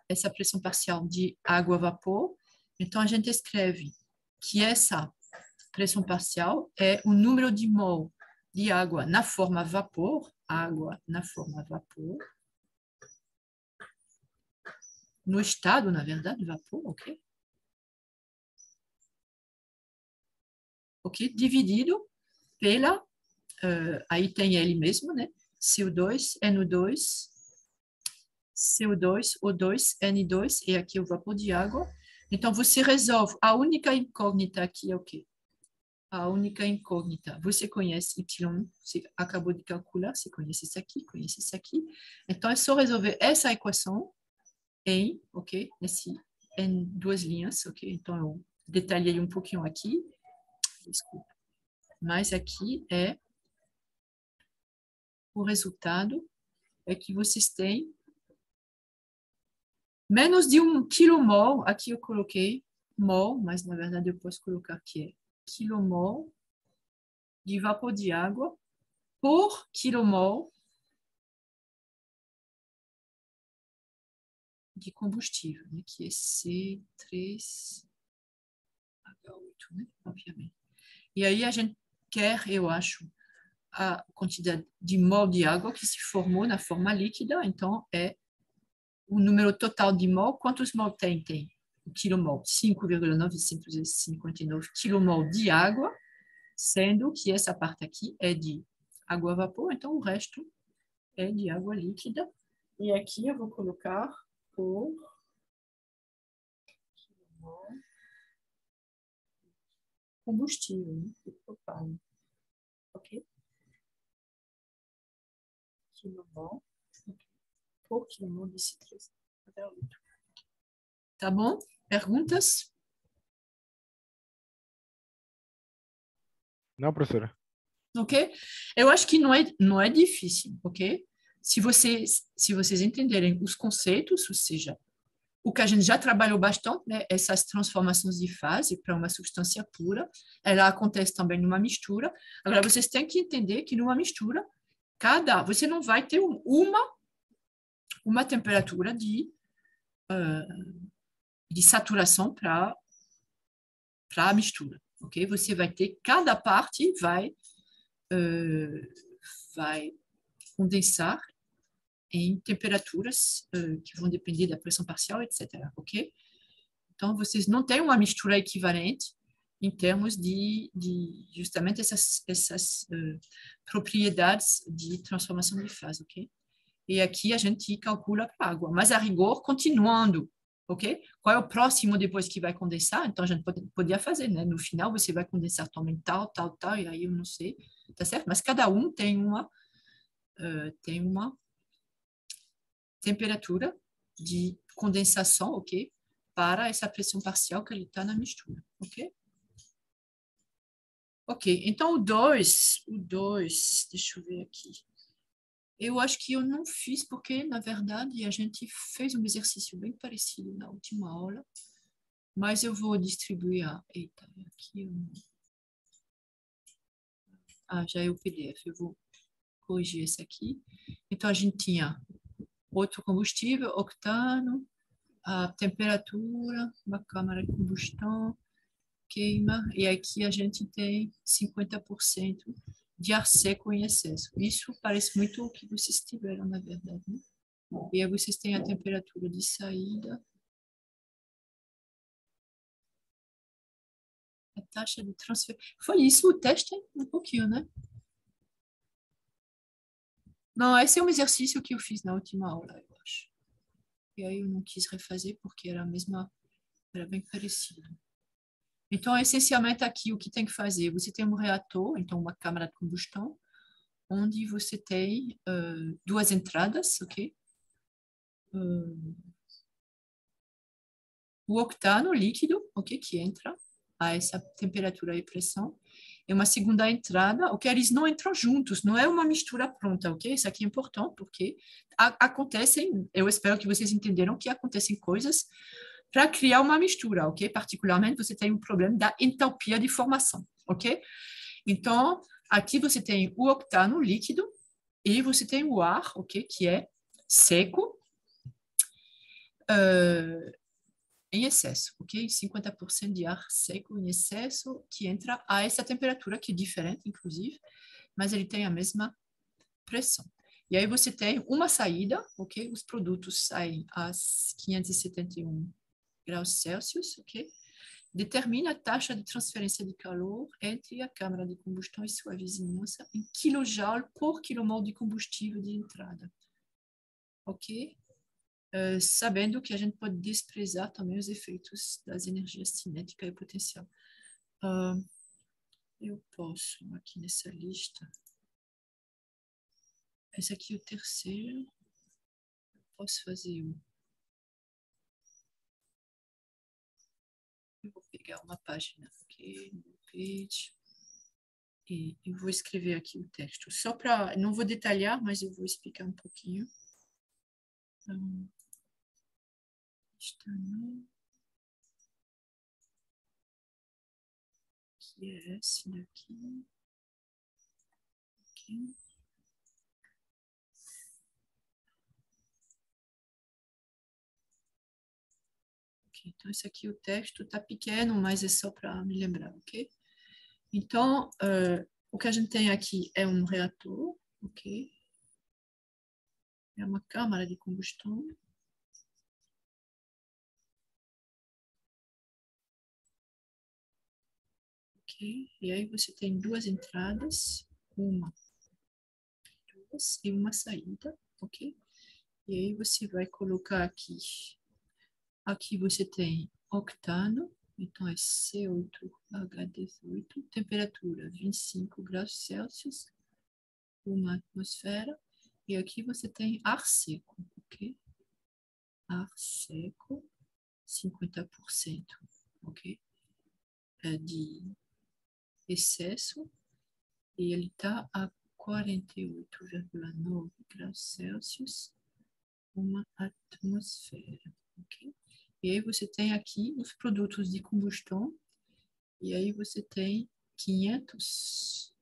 essa pressão parcial de água a vapor. Então, a gente escreve que essa pressão parcial é o número de mol de água na forma vapor, no estado, na verdade, vapor, ok? Ok? Dividido pela, aí tem ele mesmo, né? CO2, NO2, CO2, O2, N2, e aqui o vapor de água. Então, você resolve. A única incógnita aqui é o quê? A única incógnita. Você conhece Y, você acabou de calcular, você conhece isso aqui, conhece isso aqui. Então, é só resolver essa equação em, ok? Em duas linhas, ok? Então, eu detalhei um pouquinho aqui. Desculpa. Mas aqui é o resultado é que vocês têm menos de 1 kmol, aqui eu coloquei mol, mas na verdade eu posso colocar que é quilomol de vapor de água por quilomol de combustível, né, que é C3H8, né, obviamente. E aí a gente quer, eu acho, a quantidade de mol de água que se formou na forma líquida, então é o número total de mol. Quantos mol tem? Tem o quilomol, 5,959 quilomol de água, sendo que essa parte aqui é de água a vapor, então o resto é de água líquida. E aqui eu vou colocar por combustível, né? Propano, ok? Quilomol por quilomol de C3. Tá bom? Perguntas? Não, professora. Ok? Eu acho que não é difícil, ok? Se vocês entenderem os conceitos, ou seja, o que a gente já trabalhou bastante, né? Essas transformações de fase para uma substância pura, ela acontece também numa mistura. Agora, vocês têm que entender que numa mistura, você não vai ter uma temperatura de saturação para a mistura, ok? Você vai ter, cada parte vai condensar em temperaturas que vão depender da pressão parcial, etc. Ok? Então, vocês não têm uma mistura equivalente em termos de justamente essas propriedades de transformação de fase, ok? E aqui a gente calcula para a água, mas a rigor, continuando, ok? Qual é o próximo depois que vai condensar? Então, a gente podia fazer, né? No final, você vai condensar também tal, tal, tal, e aí eu não sei, tá certo? Mas cada um tem uma temperatura de condensação, ok? Para essa pressão parcial que ele está na mistura, ok? Ok, então o 2, deixa eu ver aqui. Eu acho que eu não fiz, porque, na verdade, a gente fez um exercício bem parecido na última aula, mas eu vou distribuir Eita, aqui já é o PDF, eu vou corrigir esse aqui. Então, a gente tinha outro combustível, octano, a temperatura, uma câmara de combustão, queima, e aqui a gente tem 50% de ar seco em excesso. Isso parece muito o que vocês tiveram, na verdade, né? E aí vocês têm a temperatura de saída, a taxa de transfer. Foi isso o teste? Um pouquinho, né? Não, esse é um exercício que eu fiz na última aula, eu acho. E aí eu não quis refazer porque era bem parecido. Então, essencialmente aqui, o que tem que fazer? Você tem um reator, então uma câmara de combustão, onde você tem duas entradas, ok? O octano líquido, ok? Que entra a essa temperatura e pressão. E uma segunda entrada, ok? Eles não entram juntos, não é uma mistura pronta, ok? Isso aqui é importante, porque acontecem, eu espero que vocês entenderam que acontecem coisas para criar uma mistura, ok? Particularmente, você tem um problema da entalpia de formação, ok? Então, aqui você tem o octano líquido e você tem o ar, ok? Que é seco em excesso, ok? 50% de ar seco em excesso que entra a essa temperatura, que é diferente, inclusive, mas ele tem a mesma pressão. E aí você tem uma saída, ok? Os produtos saem a 571 graus Celsius, ok? Determina a taxa de transferência de calor entre a câmara de combustão e sua vizinhança em kJ por quilomol de combustível de entrada. Ok? Sabendo que a gente pode desprezar também os efeitos das energias cinética e potencial. Eu posso, aqui nessa lista, esse aqui é o terceiro, eu posso fazer eu vou pegar uma página aqui, no page, E eu vou escrever aqui o texto. Só para... Não vou detalhar, mas eu vou explicar um pouquinho. Então, que é esse daqui. Aqui. Então, esse aqui, o texto está pequeno, mas é só para me lembrar, ok? Então, o que a gente tem aqui é um reator, ok? É uma câmara de combustão. Ok? E aí você tem duas entradas, duas e uma saída, ok? E aí você vai colocar aqui. Aqui você tem octano, então é C8H18, temperatura 25 graus Celsius, uma atmosfera. E aqui você tem ar seco, ok? Ar seco, 50%, ok? É de excesso, e ele está a 48,9 graus Celsius, uma atmosfera, ok? E aí você tem aqui os produtos de combustão, e aí você tem 500,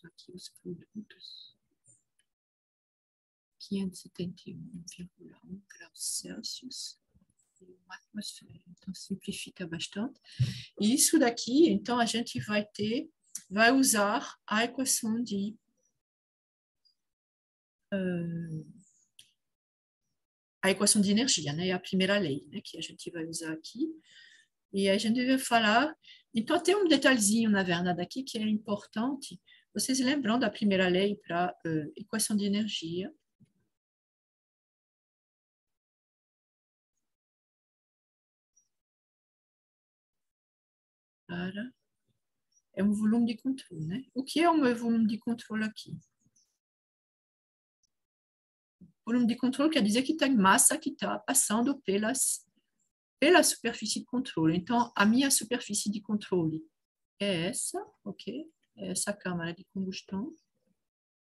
aqui os produtos, 571,1 graus Celsius e uma atmosfera. Então, simplifica bastante. E isso daqui, então, a gente vai usar a equação de energia, né? É a primeira lei, né? Que a gente vai usar aqui. E a gente vai falar... Então, tem um detalhezinho, na verdade, aqui que é importante. Vocês lembram da primeira lei para equação de energia? É um volume de controle, né? O que é o meu volume de controle aqui? O volume de controle quer dizer que tem massa que está passando pela superfície de controle. Então, a minha superfície de controle é essa, ok? É essa câmara de combustão,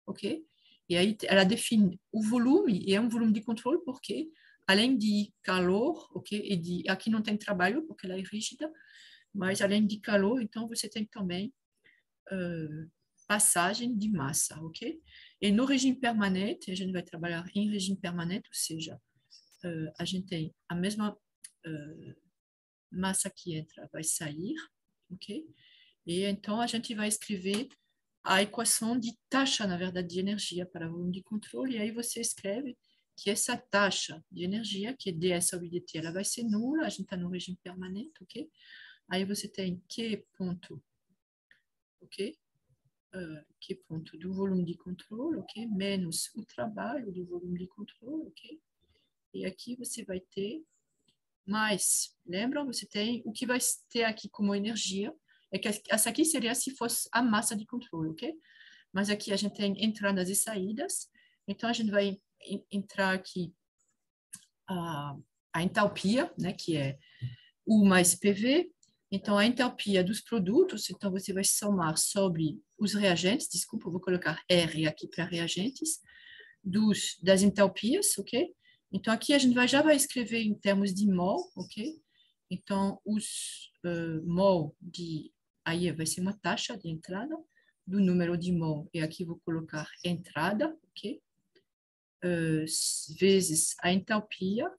ok? E aí, ela define o volume, e é um volume de controle porque, além de calor, ok? Aqui não tem trabalho, porque ela é rígida, mas além de calor, então você tem também passagem de massa, ok? E no regime permanente, a gente vai trabalhar em regime permanente, ou seja, a gente tem a mesma massa que entra, vai sair, ok? E então a gente vai escrever a equação de taxa, na verdade, de energia para volume de controle, e aí você escreve que essa taxa de energia, que é ds sobre dt, ela vai ser nula, a gente está no regime permanente, ok? Aí você tem Q ponto, ok? Q ponto do volume de controle, ok? Menos o trabalho do volume de controle, ok? E aqui você vai ter mais, lembram? Você tem o que vai ter aqui como energia, é que essa aqui seria se fosse a massa de controle, ok? Mas aqui a gente tem entradas e saídas, então a gente vai entrar aqui a entalpia, né, que é U mais PV. Então, a entalpia dos produtos, então você vai somar sobre os reagentes, desculpa, eu vou colocar R aqui para reagentes, das entalpias, ok? Então, aqui a gente já vai escrever em termos de mol, ok? Então, os mol aí vai ser uma taxa de entrada do número de mol, e aqui vou colocar entrada, ok? Vezes a entalpia,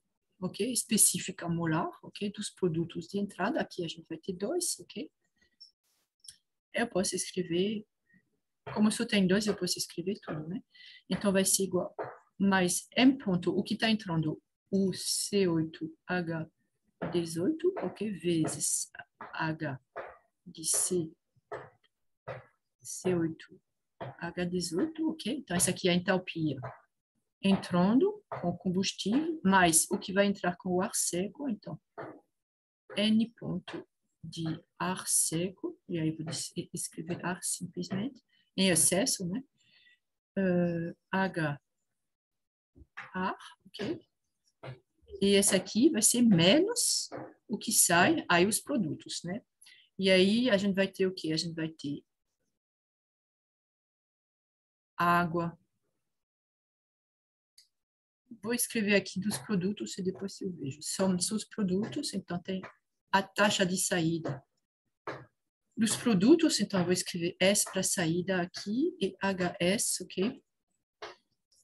ok? Específica molar, ok? Dos produtos de entrada, aqui a gente vai ter 2, ok? Eu posso escrever, como só tem 2, eu posso escrever tudo, né? Então, vai ser igual, mais M ponto, o que está entrando, o C8H18, ok? Vezes H de C8H18, ok? Então, essa aqui é a entalpia entrando com combustível, mais o que vai entrar com o ar seco, então, N ponto de ar seco, e aí vou escrever ar simplesmente, em excesso, né? H, ar, ok? E esse aqui vai ser menos o que sai, aí os produtos, né? E aí a gente vai ter o quê? A gente vai ter água. Vou escrever aqui dos produtos e depois eu vejo. São os produtos, então tem a taxa de saída. Dos produtos, então eu vou escrever S para saída aqui e HS, ok?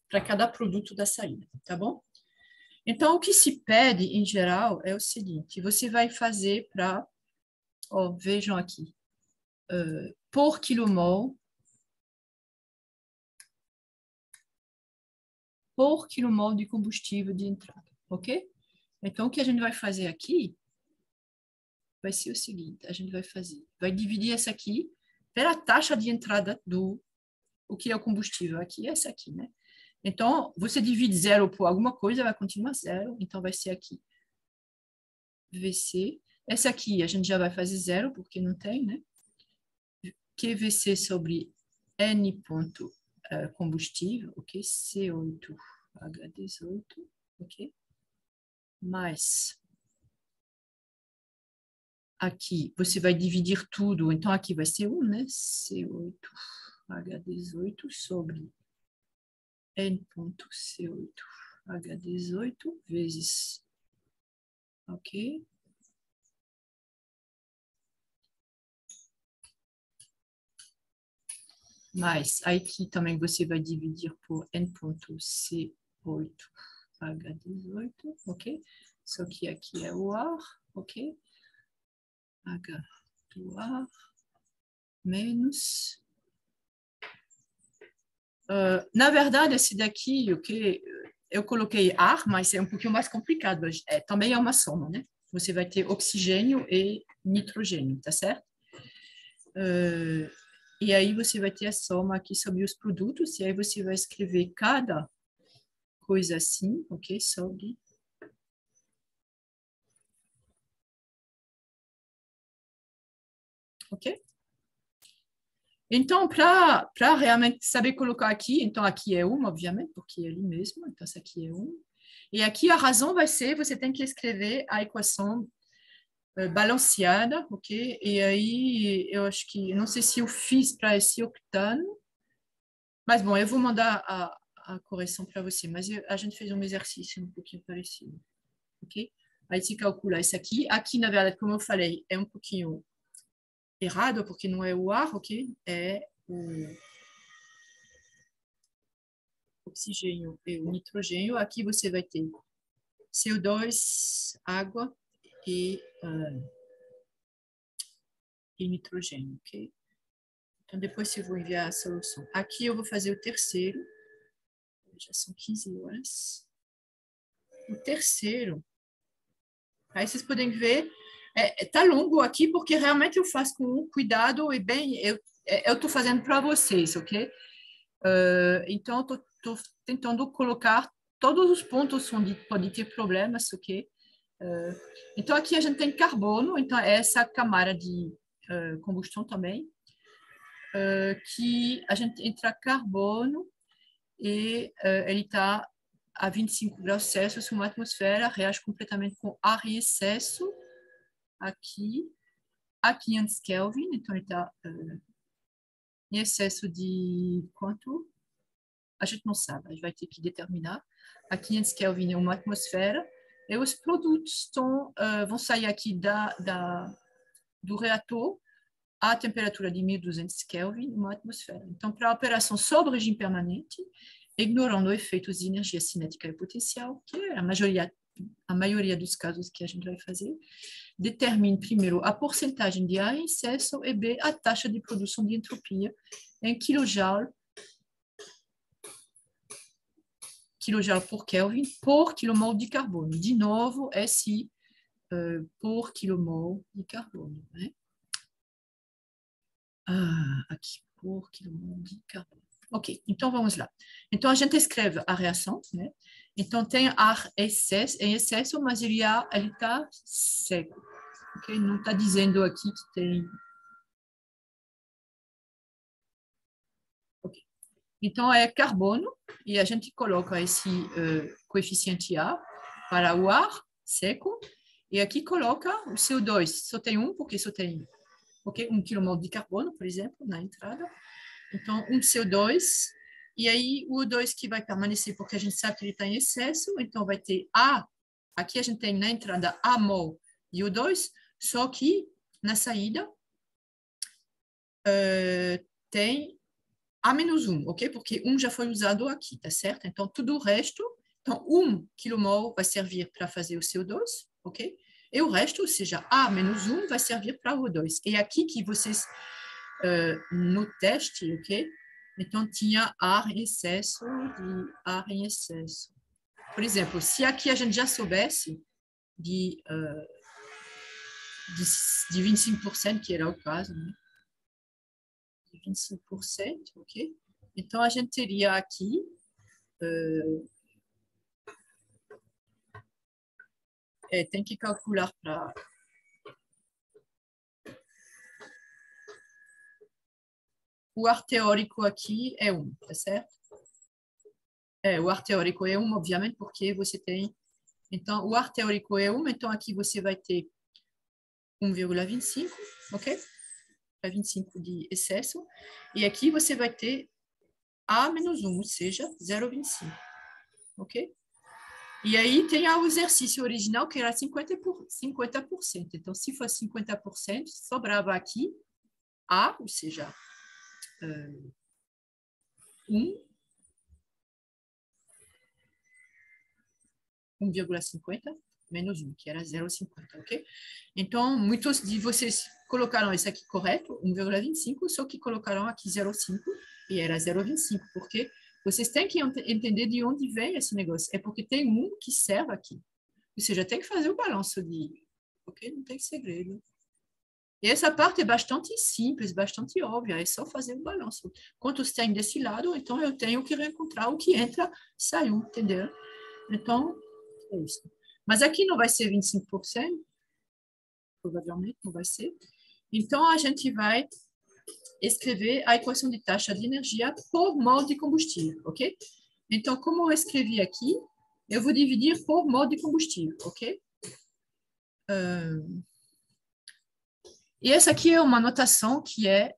Para cada produto da saída, tá bom? Então, o que se pede, em geral, é o seguinte. Você vai fazer para, vejam aqui, por quilomol, de combustível de entrada, ok? Então, o que a gente vai fazer aqui vai ser o seguinte, a gente vai dividir essa aqui pela taxa de entrada o que é o combustível aqui, essa aqui, né? Então, você divide 0 por alguma coisa, vai continuar 0, então vai ser aqui VC. Essa aqui a gente já vai fazer 0, porque não tem, né? QVC sobre N ponto combustível, ok? C8H18, ok? Mais aqui você vai dividir tudo, então aqui vai ser 1, né? C8H18 sobre N.C8H18 vezes, ok? Mas aqui também você vai dividir por N.C8H18, ok? Só que aqui é o ar, ok? H do ar menos... na verdade, esse daqui, ok? Eu coloquei ar, mas é um pouquinho mais complicado. Também é uma soma, né? Você vai ter oxigênio e nitrogênio, tá certo? E aí você vai ter a soma aqui sobre os produtos, e aí você vai escrever cada coisa assim, ok? Sobre... Ok? Então, para realmente saber colocar aqui, então aqui é 1, obviamente, porque é ali mesmo, então essa aqui é 1. E aqui a razão vai ser, você tem que escrever a equação balanceada, ok? E aí, eu acho que, não sei se eu fiz para esse octano, mas bom, eu vou mandar a correção para você, mas a gente fez um exercício um pouquinho parecido, ok? Aí se calcula isso aqui. Aqui, na verdade, como eu falei, é um pouquinho errado, porque não é o ar, ok? É o oxigênio e o nitrogênio. Aqui você vai ter CO2, água e nitrogênio, ok? Então, depois eu vou enviar a solução. Aqui eu vou fazer o terceiro. Já são 15 horas. O terceiro. Aí vocês podem ver, tá longo aqui, porque realmente eu faço com cuidado e bem, eu estou fazendo para vocês, ok? Então, estou tentando colocar todos os pontos onde pode ter problemas, ok? Então, aqui a gente tem carbono, então é essa camada de combustão também, que a gente entra carbono e ele está a 25 graus Celsius, uma atmosfera, reage completamente com ar em excesso, aqui, a 500 Kelvin, então ele está em excesso de quanto? A gente não sabe, a gente vai ter que determinar. A 500 Kelvin é uma atmosfera, e os produtos vão sair aqui do reator a temperatura de 1200 Kelvin, uma atmosfera. Então, para a operação sob regime permanente, ignorando efeitos de energia cinética e potencial, que é a maioria dos casos que a gente vai fazer, determine primeiro a porcentagem de ar em excesso e B, a taxa de produção de entropia em kilojoule por Kelvin por quilomol de carbono. De novo, SI por quilomol de carbono, né? Aqui, por quilomol de carbono. Ok, então vamos lá. Então a gente escreve a reação, né? Então tem ar em excesso, mas ele está seco. Okay? Não está dizendo aqui que tem... Okay. Então é carbono, e a gente coloca esse coeficiente A para o ar seco, e aqui coloca o CO2. Só tem um, porque só tem 1 kmol de carbono, por exemplo, na entrada. Então, um CO2 E aí, o O2 que vai permanecer, porque a gente sabe que ele está em excesso, então vai ter A, aqui a gente tem na entrada A mol e O2, só que na saída tem A-1, ok? Porque 1 já foi usado aqui, tá certo? Então, tudo o resto, então 1 kmol vai servir para fazer o CO2, ok? E o resto, ou seja, A-1 vai servir para o O2. E aqui que vocês, no teste, ok? Então, tinha ar em excesso e ar em excesso. Por exemplo, se aqui a gente já soubesse de 25%, que era o caso, né? De 25%, ok? Então, a gente teria aqui tem que calcular para... O ar teórico aqui é 1, tá certo? O ar teórico é 1, obviamente, porque você tem... Então, o ar teórico é 1, então aqui você vai ter 1,25, ok? 25 de excesso. E aqui você vai ter A-1, ou seja, 0,25, ok? E aí tem o exercício original, que era 50%. Então, se fosse 50%, sobrava aqui A, ou seja, 1,50 menos 1, que era 0,50, ok? Então, muitos de vocês colocaram esse aqui correto, 1,25, só que colocaram aqui 0,5 e era 0,25, porque vocês têm que entender de onde vem esse negócio. É porque tem um que serve aqui. Ou seja, tem que fazer o balanço de... Ok? Não tem segredo. E essa parte é bastante simples, bastante óbvia, é só fazer o balanço. Quantos tem desse lado, então eu tenho que reencontrar o que entra, saiu, entendeu? Então, é isso. Mas aqui não vai ser 25%, provavelmente não vai ser. Então, a gente vai escrever a equação de taxa de energia por mol de combustível, ok? Então, como eu escrevi aqui, eu vou dividir por mol de combustível, ok? E essa aqui é uma notação que é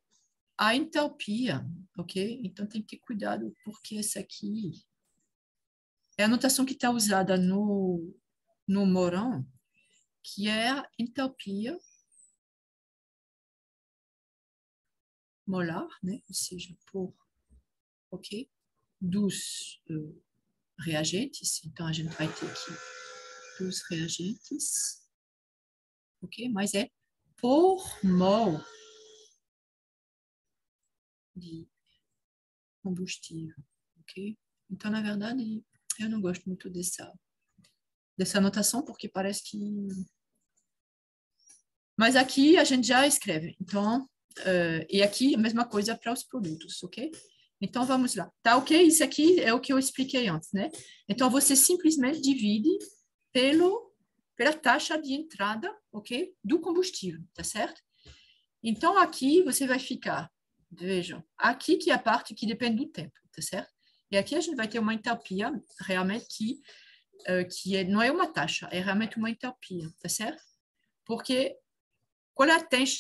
a entalpia, ok? Então, tem que ter cuidado, porque essa aqui é a notação que está usada no Morin, que é a entalpia molar, né? Ou seja, por, ok? Dos reagentes. Então, a gente vai ter aqui dos reagentes, ok? Mas é por mol de combustível, ok? Então, na verdade, eu não gosto muito dessa anotação, porque parece que... Mas aqui a gente já escreve. Então, e aqui a mesma coisa para os produtos, ok? Então, vamos lá. Tá ok? Isso aqui é o que eu expliquei antes, né? Então, você simplesmente divide pela taxa de entrada, ok? Do combustível, tá certo? Então, aqui você vai ficar, vejam, aqui que é a parte que depende do tempo, tá certo? E aqui a gente vai ter uma entalpia realmente que não é uma taxa, é realmente uma entalpia, tá certo? Porque qual é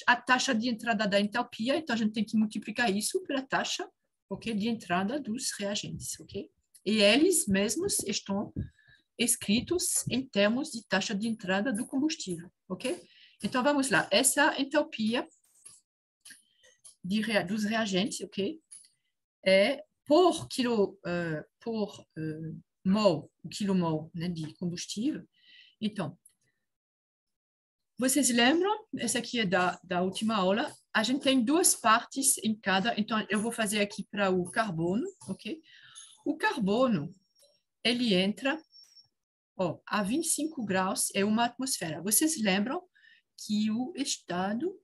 a taxa de entrada da entalpia? Então, a gente tem que multiplicar isso pela taxa, ok, de entrada dos reagentes, ok? E eles mesmos estão escritos em termos de taxa de entrada do combustível, ok? Então, vamos lá. Essa entalpia dos reagentes, ok? É por mol, quilomol, né, de combustível. Então, vocês lembram? Essa aqui é da última aula. A gente tem duas partes em cada. Então, eu vou fazer aqui para o carbono, ok? O carbono, ele entra a 25 graus, é uma atmosfera. Vocês lembram que o estado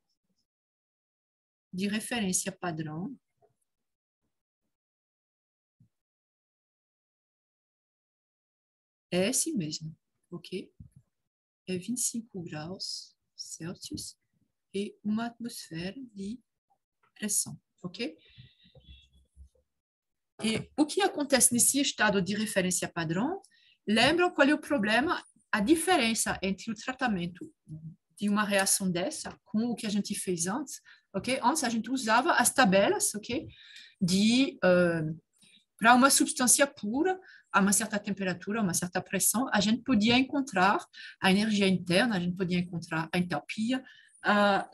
de referência padrão é esse mesmo, ok? É 25 graus Celsius e uma atmosfera de pressão, ok? E o que acontece nesse estado de referência padrão? Lembram qual é o problema? A diferença entre o tratamento de uma reação dessa com o que a gente fez antes, ok? Antes a gente usava as tabelas, ok? Para uma substância pura, a uma certa temperatura, a uma certa pressão, a gente podia encontrar a energia interna, a gente podia encontrar a entalpia, a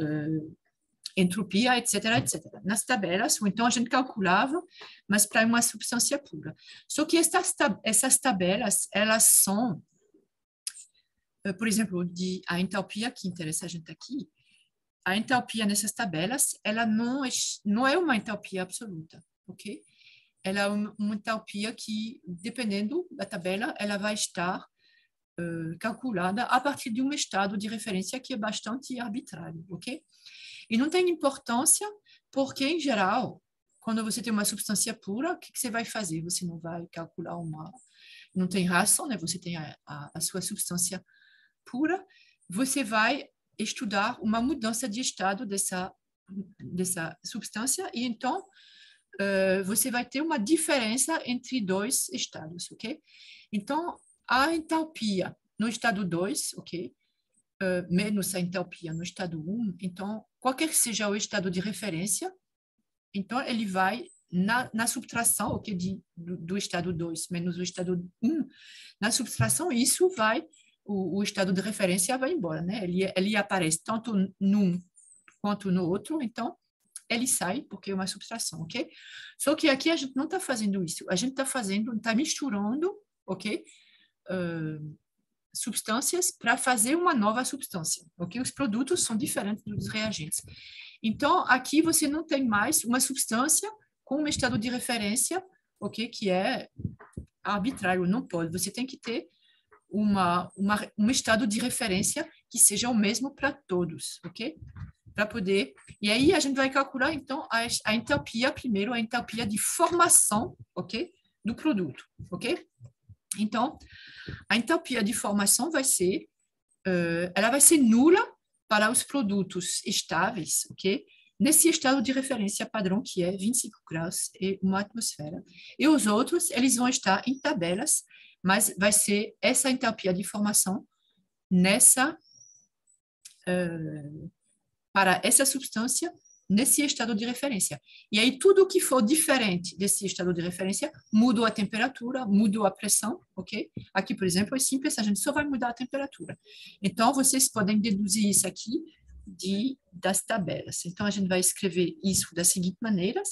entropia, etc., etc. Nas tabelas, ou então a gente calculava, mas para uma substância pura. Só que essas tabelas, elas são, por exemplo, a entalpia que interessa a gente aqui, a entalpia nessas tabelas, ela não é uma entalpia absoluta, ok? Ela é uma entalpia que, dependendo da tabela, ela vai estar calculada a partir de um estado de referência que é bastante arbitrário, ok? E não tem importância, porque, em geral, quando você tem uma substância pura, o que você vai fazer? Você não vai calcular uma... Não tem ração, né? Você tem a sua substância pura, você vai estudar uma mudança de estado dessa substância e, então, você vai ter uma diferença entre dois estados, ok? Então, a entalpia no estado 2, ok? Menos a entalpia no estado 1, então, qualquer que seja o estado de referência, então ele vai na subtração, ok, do estado 2 menos o estado 1, na subtração, isso vai, o estado de referência vai embora, né? Ele aparece tanto num quanto no outro, então ele sai, porque é uma subtração, ok? Só que aqui a gente não está fazendo isso, a gente está misturando, ok? Substâncias para fazer uma nova substância, ok? Os produtos são diferentes dos reagentes. Então, aqui você não tem mais uma substância com um estado de referência, ok? Que é arbitrário, não pode. Você tem que ter um estado de referência que seja o mesmo para todos, ok? Para poder... E aí a gente vai calcular, então, a entalpia primeiro, a entalpia de formação, ok? Do produto, ok? Então, a entalpia de formação vai ser, ela vai ser nula para os produtos estáveis, ok? Nesse estado de referência padrão, que é 25 graus e uma atmosfera. E os outros, eles vão estar em tabelas, mas vai ser essa entalpia de formação para essa substância nesse estado de referência. E aí, tudo que for diferente desse estado de referência, muda a temperatura, muda a pressão, ok? Aqui, por exemplo, é simples, a gente só vai mudar a temperatura. Então, vocês podem deduzir isso aqui das tabelas. Então, a gente vai escrever isso da seguinte maneira.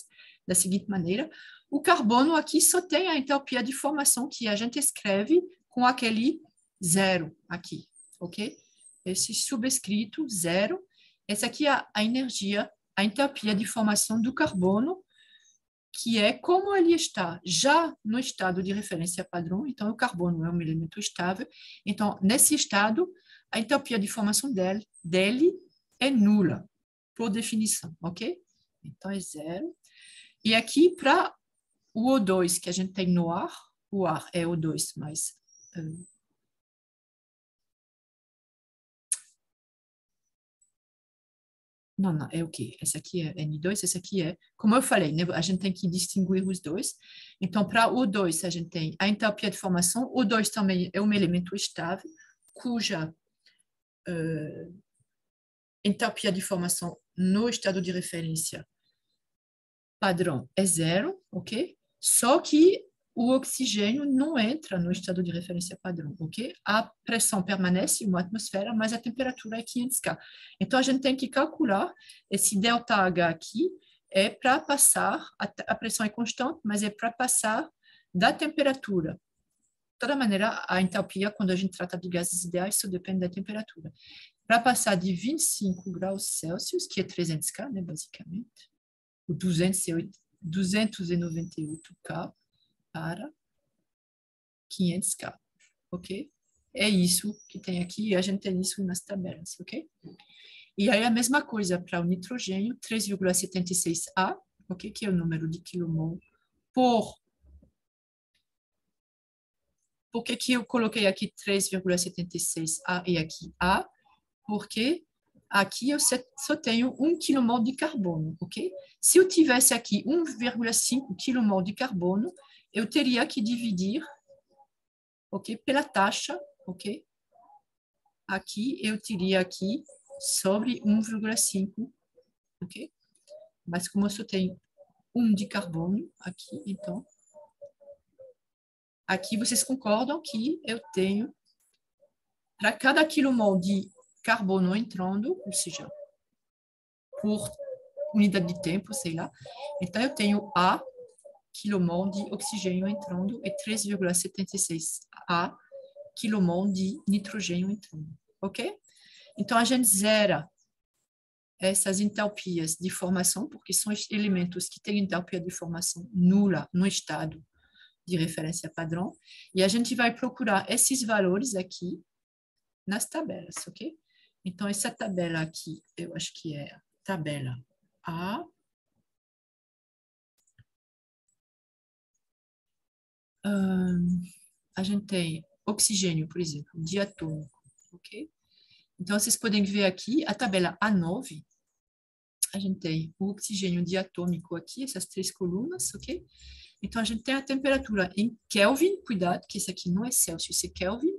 O carbono aqui só tem a entalpia de formação que a gente escreve com aquele zero aqui, ok? Esse subscrito zero. Essa aqui é a energia, a entalpia de formação do carbono, que é como ele está já no estado de referência padrão. Então, o carbono é um elemento estável. Então, nesse estado, a entalpia de formação dele é nula, por definição, ok? Então, é zero. E aqui, para o O2 que a gente tem no ar, o ar é O2 mais... Não, é o quê? Essa aqui é N2, essa aqui é... Como eu falei, né, a gente tem que distinguir os dois. Então, para o O2, a gente tem a entalpia de formação. O O2 também é um elemento estável, cuja entalpia de formação no estado de referência padrão é zero, ok? Só que o oxigênio não entra no estado de referência padrão, ok? A pressão permanece em uma atmosfera, mas a temperatura é 500 K. Então, a gente tem que calcular esse ΔH aqui, é para passar, a pressão é constante, mas é para passar da temperatura. De toda maneira, a entalpia, quando a gente trata de gases ideais, isso depende da temperatura. Para passar de 25 graus Celsius, que é 300 K, né, basicamente, o 298 K, para 500 K, ok? É isso que tem aqui, e a gente tem isso nas tabelas, ok? E aí a mesma coisa para o nitrogênio, 3,76 A, ok? Que é o número de quilomol Por que eu coloquei aqui 3,76 A e aqui A? Porque aqui eu só tenho 1 kmol de carbono, ok? Se eu tivesse aqui 1,5 kmol de carbono, eu teria que dividir, ok, pela taxa, ok? Aqui eu teria aqui sobre 1,5, ok? Mas como eu só tenho 1 de carbono aqui, então aqui vocês concordam que eu tenho, para cada quilomol de carbono entrando, ou seja, por unidade de tempo, sei lá, então eu tenho A quilomol de oxigênio entrando e 3,76 A quilomol de nitrogênio entrando, ok? Então, a gente zera essas entalpias de formação, porque são elementos que têm entalpia de formação nula no estado de referência padrão, e a gente vai procurar esses valores aqui nas tabelas, ok? Então, essa tabela aqui, eu acho que é a tabela A. A gente tem oxigênio, por exemplo, diatômico, ok? Então, vocês podem ver aqui a tabela A9, a gente tem o oxigênio diatômico aqui, essas 3 colunas, ok? Então, a gente tem a temperatura em Kelvin, cuidado, que isso aqui não é Celsius, é Kelvin.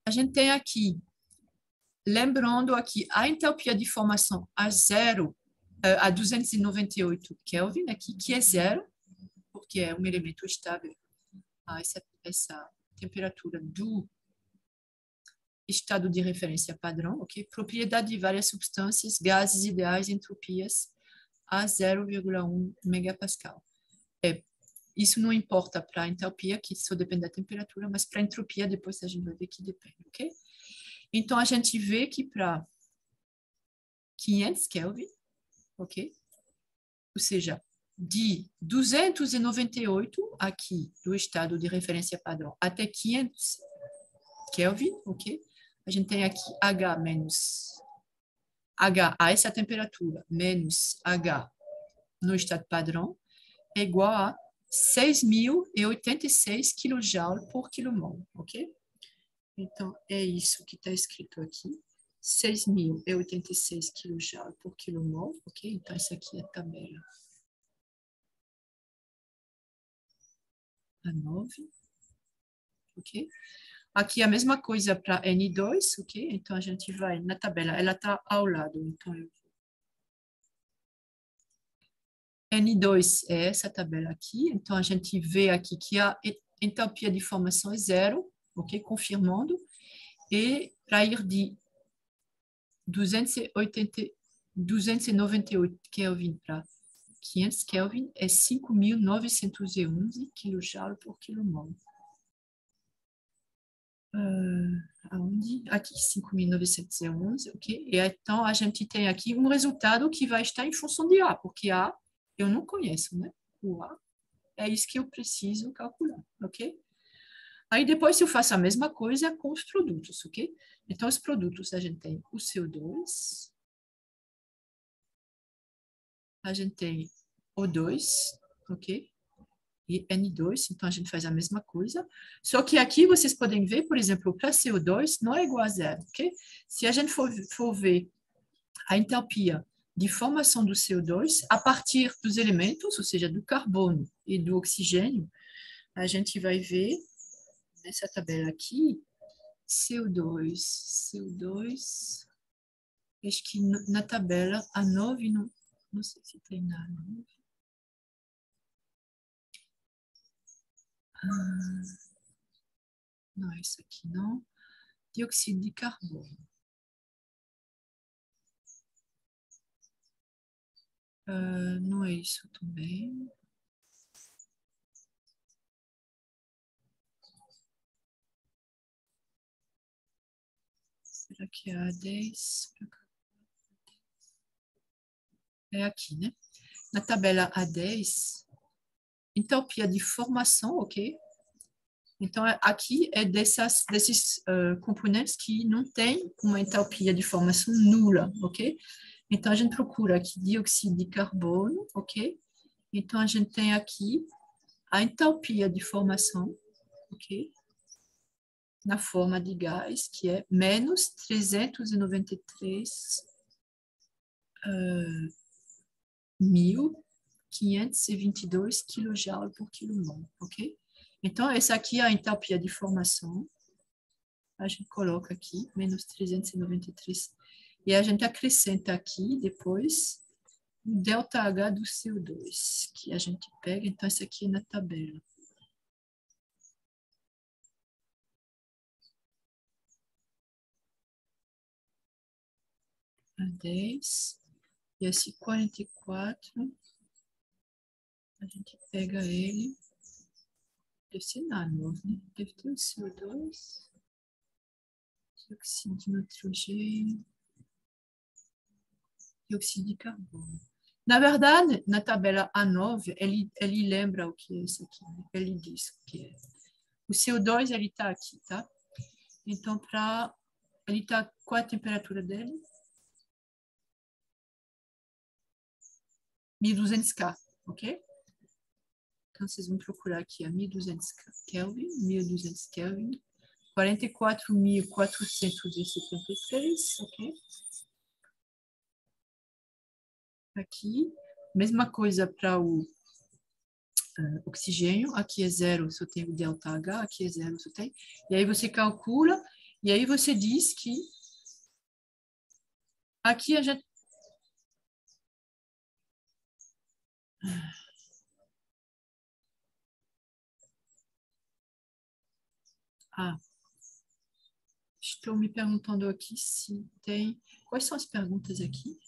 A gente tem aqui, lembrando aqui, a entalpia de formação a 298 Kelvin, aqui, que é zero, porque é um elemento estável a essa temperatura do estado de referência padrão, ok? Propriedade de várias substâncias, gases ideais, entropias a 0,1 megapascal. Isso não importa para a entalpia, que só depende da temperatura, mas para a entropia, depois a gente vai ver que depende, ok? Então, a gente vê que para 500 Kelvin, ok? Ou seja, de 298 aqui do estado de referência padrão até 500 Kelvin, ok? A gente tem aqui H menos H a essa temperatura menos H no estado padrão é igual a 6.086 kJ por quilomol, ok? Então, é isso que está escrito aqui. 6.086 kJ por quilomol, ok? Então, essa aqui é a tabela A9, ok? Aqui a mesma coisa para N2, ok? Então, a gente vai na tabela, ela está ao lado, então eu N2 é essa tabela aqui, então a gente vê aqui que a entalpia de formação é zero, ok? Confirmando. E para ir de 298 Kelvin para 500 Kelvin é 5.911 kJ por quilomol. Aonde? Aqui, 5.911, ok? E então, a gente tem aqui um resultado que vai estar em função de A, porque A eu não conheço, né? O A é isso que eu preciso calcular, ok? Aí depois eu faço a mesma coisa com os produtos, ok? Então, os produtos, a gente tem o CO2, a gente tem O2, ok? E N2, então a gente faz a mesma coisa. Só que aqui vocês podem ver, por exemplo, para CO2 não é igual a zero, ok? Se a gente for ver a entalpia de formação do CO2 a partir dos elementos, ou seja, do carbono e do oxigênio, a gente vai ver nessa tabela aqui, CO2, acho que na tabela A9, não sei se tem na A9. Não é isso aqui, não. Dióxido de carbono. Não é isso também. Será que é A10? É aqui, né? Na tabela A10, entalpia de formação, ok? Então, aqui é desses componentes que não têm uma entalpia de formação nula, ok? Então, a gente procura aqui dióxido de carbono, ok? Então, a gente tem aqui a entalpia de formação, ok? Na forma de gás, que é menos 393.522 kJ por quilomol, ok? Então, essa aqui é a entalpia de formação. A gente coloca aqui, menos 393. E a gente acrescenta aqui, depois, o ΔH do CO2, que a gente pega. Então, essa aqui é na tabela. a 10. E esse 44, a gente pega ele. Deve ser nano, né? Deve ter o CO2, dióxido de nitrogênio, dióxido de carbono. Na verdade, na tabela A9, ele lembra o que é isso aqui. Né? Ele diz o que é. O CO2, ele está aqui, tá? Então, ele está... Qual é a temperatura dele? 1200 K, ok? Então, vocês vão procurar aqui a 1200 Kelvin, 1200 Kelvin, 44.473, ok? Aqui, mesma coisa para o oxigênio, aqui é zero, só tem o ΔH, aqui é zero, só tem. E aí você calcula, e aí você diz que aqui a gente... Ah, estou me perguntando aqui se tem... Quais são as perguntas aqui?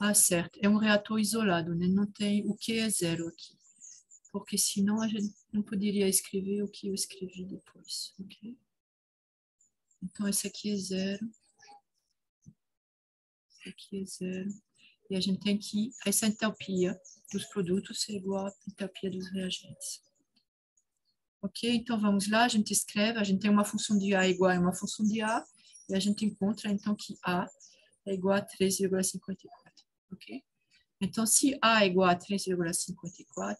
Ah, certo. É um reator isolado, né? Não tem o que é zero aqui. Porque senão a gente não poderia escrever o que eu escrevi depois, ok? Então, esse aqui é zero. Esse aqui é zero. E a gente tem que... Essa entalpia dos produtos é igual à entalpia dos reagentes. Ok? Então, vamos lá. A gente escreve. A gente tem uma função de A igual a uma função de A. E a gente encontra, então, que A é igual a 3,54. Ok? Então, se A é igual a 3,54,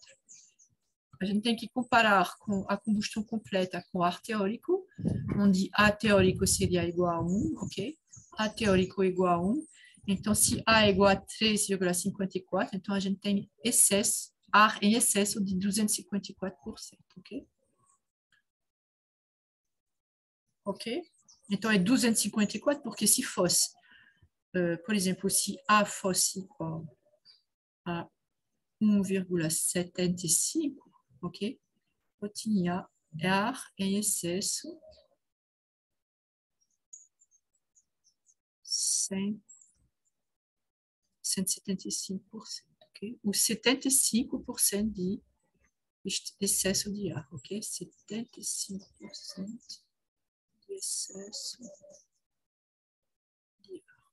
a gente tem que comparar com a combustão completa com ar teórico, onde A teórico seria igual a 1, ok? A teórico igual a 1. Então, se A é igual a 3,54, então a gente tem excesso, ar em excesso de 254%, ok? Ok? Então, é 254, porque se fosse, por exemplo, se A fosse igual a 1,75, ok? Eu tinha ar em excesso 175%, ok? Ou 75% de excesso de ar, ok? 75% de excesso de ar,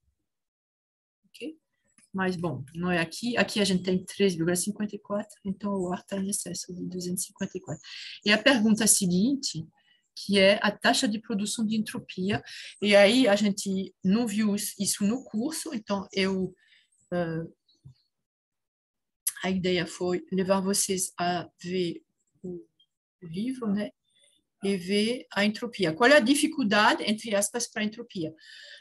ok? Mas, bom, não é aqui. Aqui a gente tem 3,54, então o ar está em excesso de 254. E a pergunta seguinte, que é a taxa de produção de entropia, e aí a gente não viu isso no curso, então a ideia foi levar vocês a ver o livro, né? E ver a entropia. Qual é a dificuldade, entre aspas, para a entropia?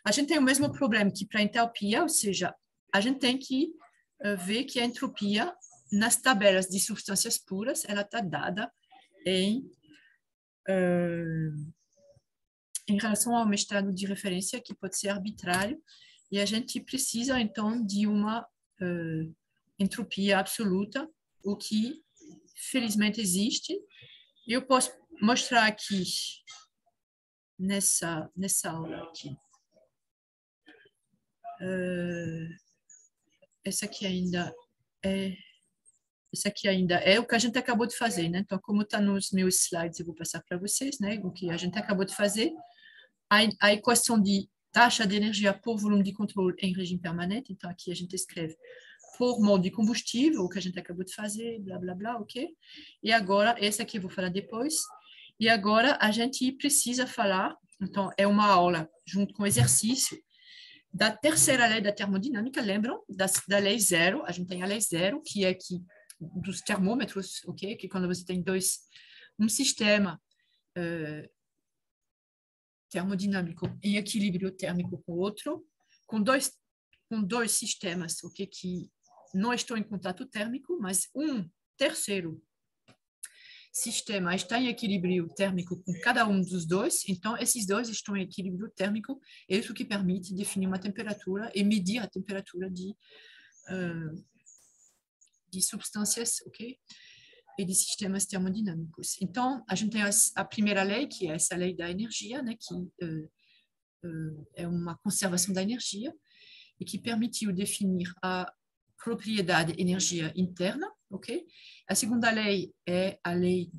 A gente tem o mesmo problema que para a entalpia, ou seja, a gente tem que ver que a entropia, nas tabelas de substâncias puras, ela está dada em relação ao mestrado de referência, que pode ser arbitrário, e a gente precisa, então, de uma entropia absoluta, o que, felizmente, existe. E eu posso mostrar aqui, nessa aula aqui. Essa aqui ainda é o que a gente acabou de fazer, né? Então, como está nos meus slides, eu vou passar para vocês, né? O que a gente acabou de fazer. A equação de taxa de energia por volume de controle em regime permanente. Então, aqui a gente escreve por mol de combustível, o que a gente acabou de fazer, blá, blá, blá, ok? E agora, essa aqui eu vou falar depois. E agora, a gente precisa falar, então, é uma aula junto com exercício, da terceira lei da termodinâmica, lembram? Da lei zero, a gente tem a lei zero, que é que dos termômetros, ok? Que quando você tem um sistema termodinâmico em equilíbrio térmico com outro, com dois sistemas, ok? Que não estão em contato térmico, mas um terceiro sistema está em equilíbrio térmico com cada um dos dois, então esses dois estão em equilíbrio térmico, é isso que permite definir uma temperatura e medir a temperatura de substâncias, ok? E de sistemas termodinâmicos. Então, a gente tem a primeira lei, que é essa lei da energia, né? Que é uma conservação da energia e que permitiu definir a propriedade energia interna, ok? A segunda lei é a lei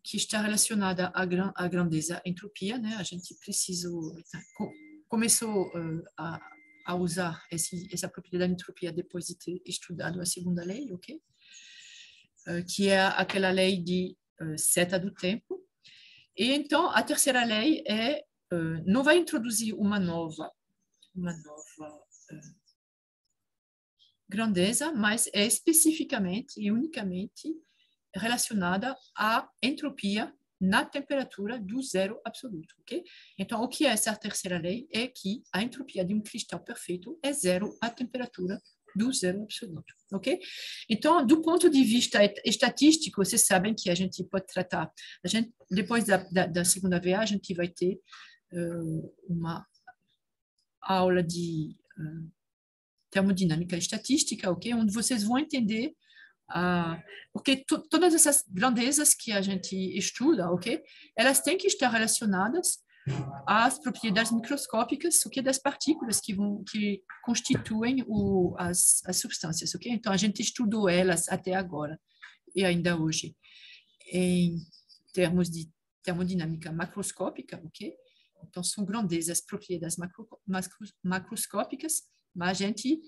que está relacionada à grandeza, à entropia, né? A gente começou a usar essa propriedade entropia depois de ter estudado a segunda lei, ok? Que é aquela lei de seta do tempo. E então a terceira lei não vai introduzir uma nova grandeza, mas é especificamente e unicamente relacionada à entropia na temperatura do zero absoluto, ok? Então, o que é essa terceira lei? É que a entropia de um cristal perfeito é zero à temperatura do zero absoluto, ok? Então, do ponto de vista estatístico, vocês sabem que a gente pode tratar, depois da segunda VA, a gente vai ter uma aula de termodinâmica estatística, ok? Onde vocês vão entender porque todas essas grandezas que a gente estuda, ok? Elas têm que estar relacionadas às propriedades microscópicas, ok? Das partículas que constituem as substâncias, ok? Então a gente estudou elas até agora e ainda hoje em termos de termodinâmica macroscópica, ok? Então são grandezas, propriedades macroscópicas, mas a gente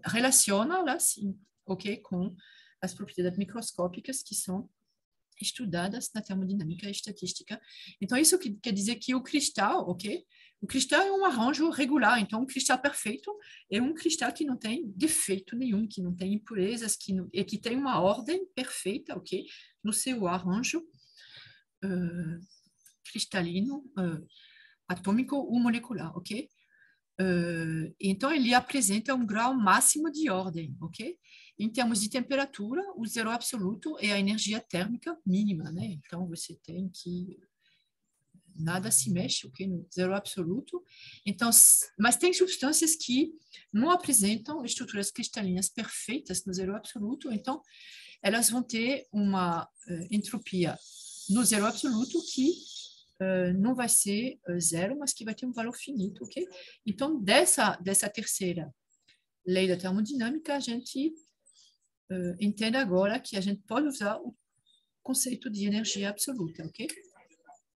relaciona elas, ok, com as propriedades microscópicas que são estudadas na termodinâmica e estatística. Então, isso quer dizer que o cristal, ok? O cristal é um arranjo regular, então um cristal perfeito é um cristal que não tem defeito nenhum, que não tem impurezas, e que tem uma ordem perfeita, ok? No seu arranjo cristalino, atômico ou molecular, ok? Então, ele apresenta um grau máximo de ordem, ok? Em termos de temperatura, o zero absoluto é a energia térmica mínima, né? Então, você tem que nada se mexe, ok? No zero absoluto. Então, mas tem substâncias que não apresentam estruturas cristalinas perfeitas no zero absoluto, então elas vão ter uma entropia no zero absoluto que não vai ser zero, mas que vai ter um valor finito, ok? Então, dessa terceira lei da termodinâmica, a gente entende agora que a gente pode usar o conceito de energia absoluta, ok?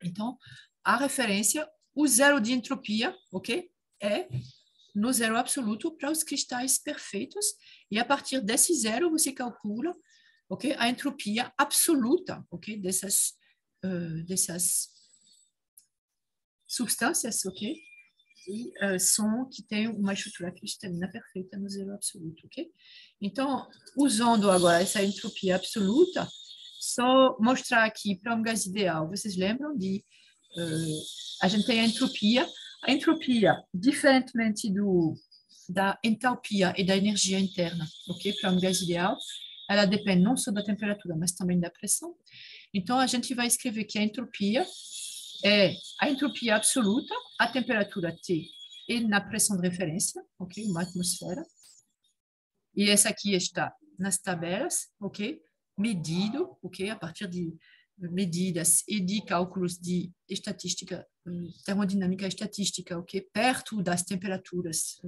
Então, a referência, o zero de entropia, ok? É no zero absoluto para os cristais perfeitos, e a partir desse zero você calcula, ok? A entropia absoluta, ok? Dessas substâncias, ok? E que tem uma estrutura cristalina perfeita no zero absoluto, ok? Então, usando agora essa entropia absoluta, só mostrar aqui para um gás ideal, vocês lembram de a gente tem a entropia, diferentemente da entalpia e da energia interna, ok? Para um gás ideal, ela depende não só da temperatura, mas também da pressão. Então, a gente vai escrever que a entropia é a entropia absoluta, a temperatura T e na pressão de referência, ok? Uma atmosfera. E essa aqui está nas tabelas, ok? Medido, ok? A partir de medidas e de cálculos de estatística, termodinâmica estatística, ok? Perto das temperaturas,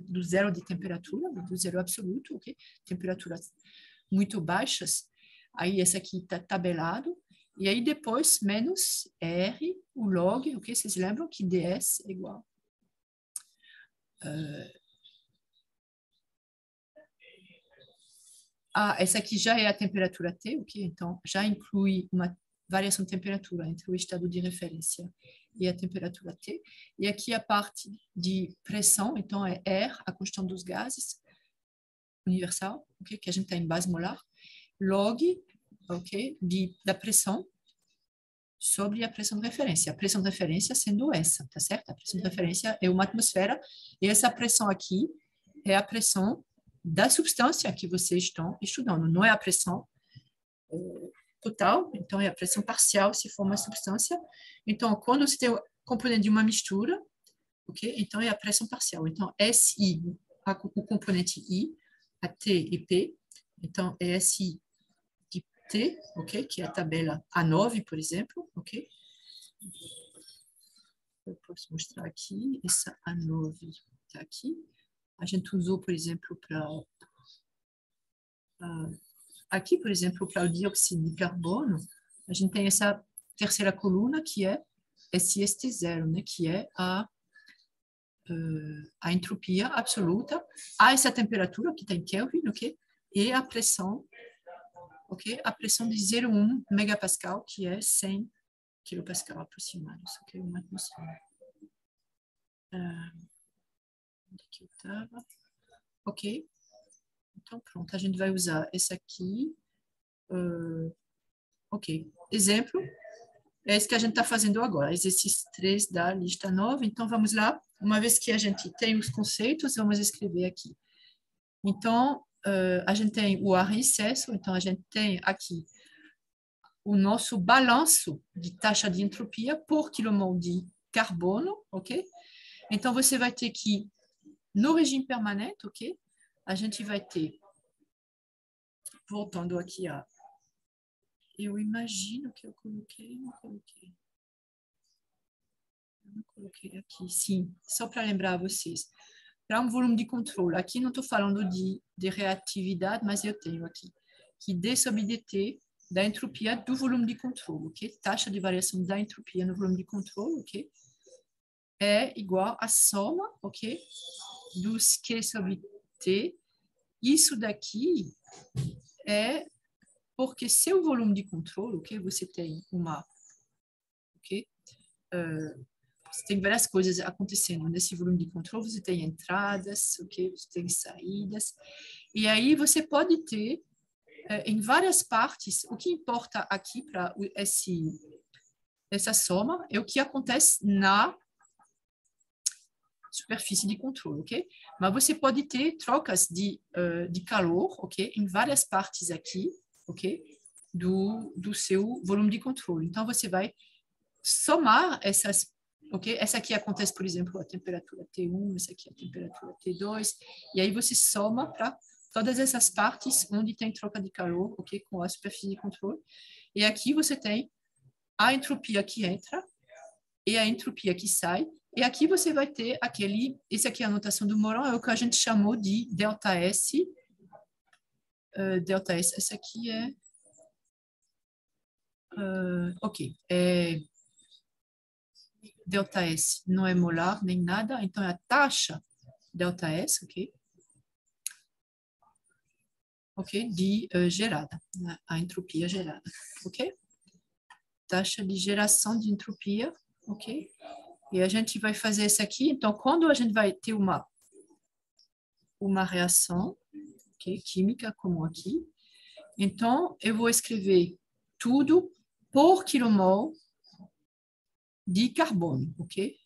do zero de temperatura, do zero absoluto, ok? Temperaturas muito baixas. Aí essa aqui está tabelado. E aí depois, menos R, o log, ok? Vocês lembram que ds é igual essa aqui já é a temperatura T, ok? Então, já inclui uma variação de temperatura entre o estado de referência e a temperatura T. E aqui a parte de pressão, então é R, a constante dos gases, universal, ok? Que a gente tem em base molar. Log, ok? Da pressão sobre a pressão de referência. A pressão de referência sendo essa, tá certo? A pressão de referência é uma atmosfera, e essa pressão aqui é a pressão da substância que vocês estão estudando. Não é a pressão total, então é a pressão parcial se for uma substância. Então, quando você tem o componente de uma mistura, ok? Então é a pressão parcial. Então, SI, o componente I, a T e P, então é SI de T, ok? Que é a tabela A9, por exemplo, ok? Eu posso mostrar aqui, essa A9 está aqui. A gente usou, por exemplo, para... aqui, por exemplo, para o dióxido de carbono, a gente tem essa terceira coluna, que é esse ST0, né, que é a entropia absoluta, a essa temperatura, que está em Kelvin, ok? E a pressão, ok? A pressão de 0,1 megapascal, que é 100 kilopascal aproximados, ok? Uma atmosfera. Onde que eu estava? Ok? Então, pronto, a gente vai usar esse aqui. Ok. Exemplo, é esse que a gente está fazendo agora, exercício 3 da lista 9. Então, vamos lá. Uma vez que a gente tem os conceitos, vamos escrever aqui. Então, a gente tem o ar em excesso, então a gente tem aqui o nosso balanço de taxa de entropia por quilomol de carbono, ok? Então, você vai ter que, no regime permanente, ok? A gente vai ter, voltando aqui a... Eu imagino que eu coloquei, não coloquei. Eu não coloquei aqui, sim, só para lembrar vocês. Para um volume de controle, aqui não estou falando de reatividade, mas eu tenho aqui, que D sobre dt da entropia do volume de controle, ok? Taxa de variação da entropia no volume de controle, ok? É igual à soma, ok? Dos Q sobre T. Isso daqui é porque seu volume de controle, ok? Você tem uma, ok? Você tem várias coisas acontecendo nesse volume de controle, você tem entradas, ok? Você tem saídas, e aí você pode ter em várias partes. O que importa aqui para essa soma é o que acontece na superfície de controle, ok? Mas você pode ter trocas de calor, ok? Em várias partes aqui, ok? Do seu volume de controle. Então, você vai somar essas, ok? Essa aqui acontece, por exemplo, a temperatura T1, essa aqui é a temperatura T2, e aí você soma para todas essas partes onde tem troca de calor, ok? Com a superfície de controle. E aqui você tem a entropia que entra e a entropia que sai. E aqui você vai ter esse aqui é a notação do Moron, é o que a gente chamou de ΔS. ΔS, essa aqui é... ok, ΔS não é molar nem nada, então é a taxa ΔS, ok? Ok, de gerada, a entropia gerada, ok? Taxa de geração de entropia, ok? E a gente vai fazer isso aqui, então quando a gente vai ter uma reação, ok, química, como aqui, então eu vou escrever tudo por quilomol de carbono, ok?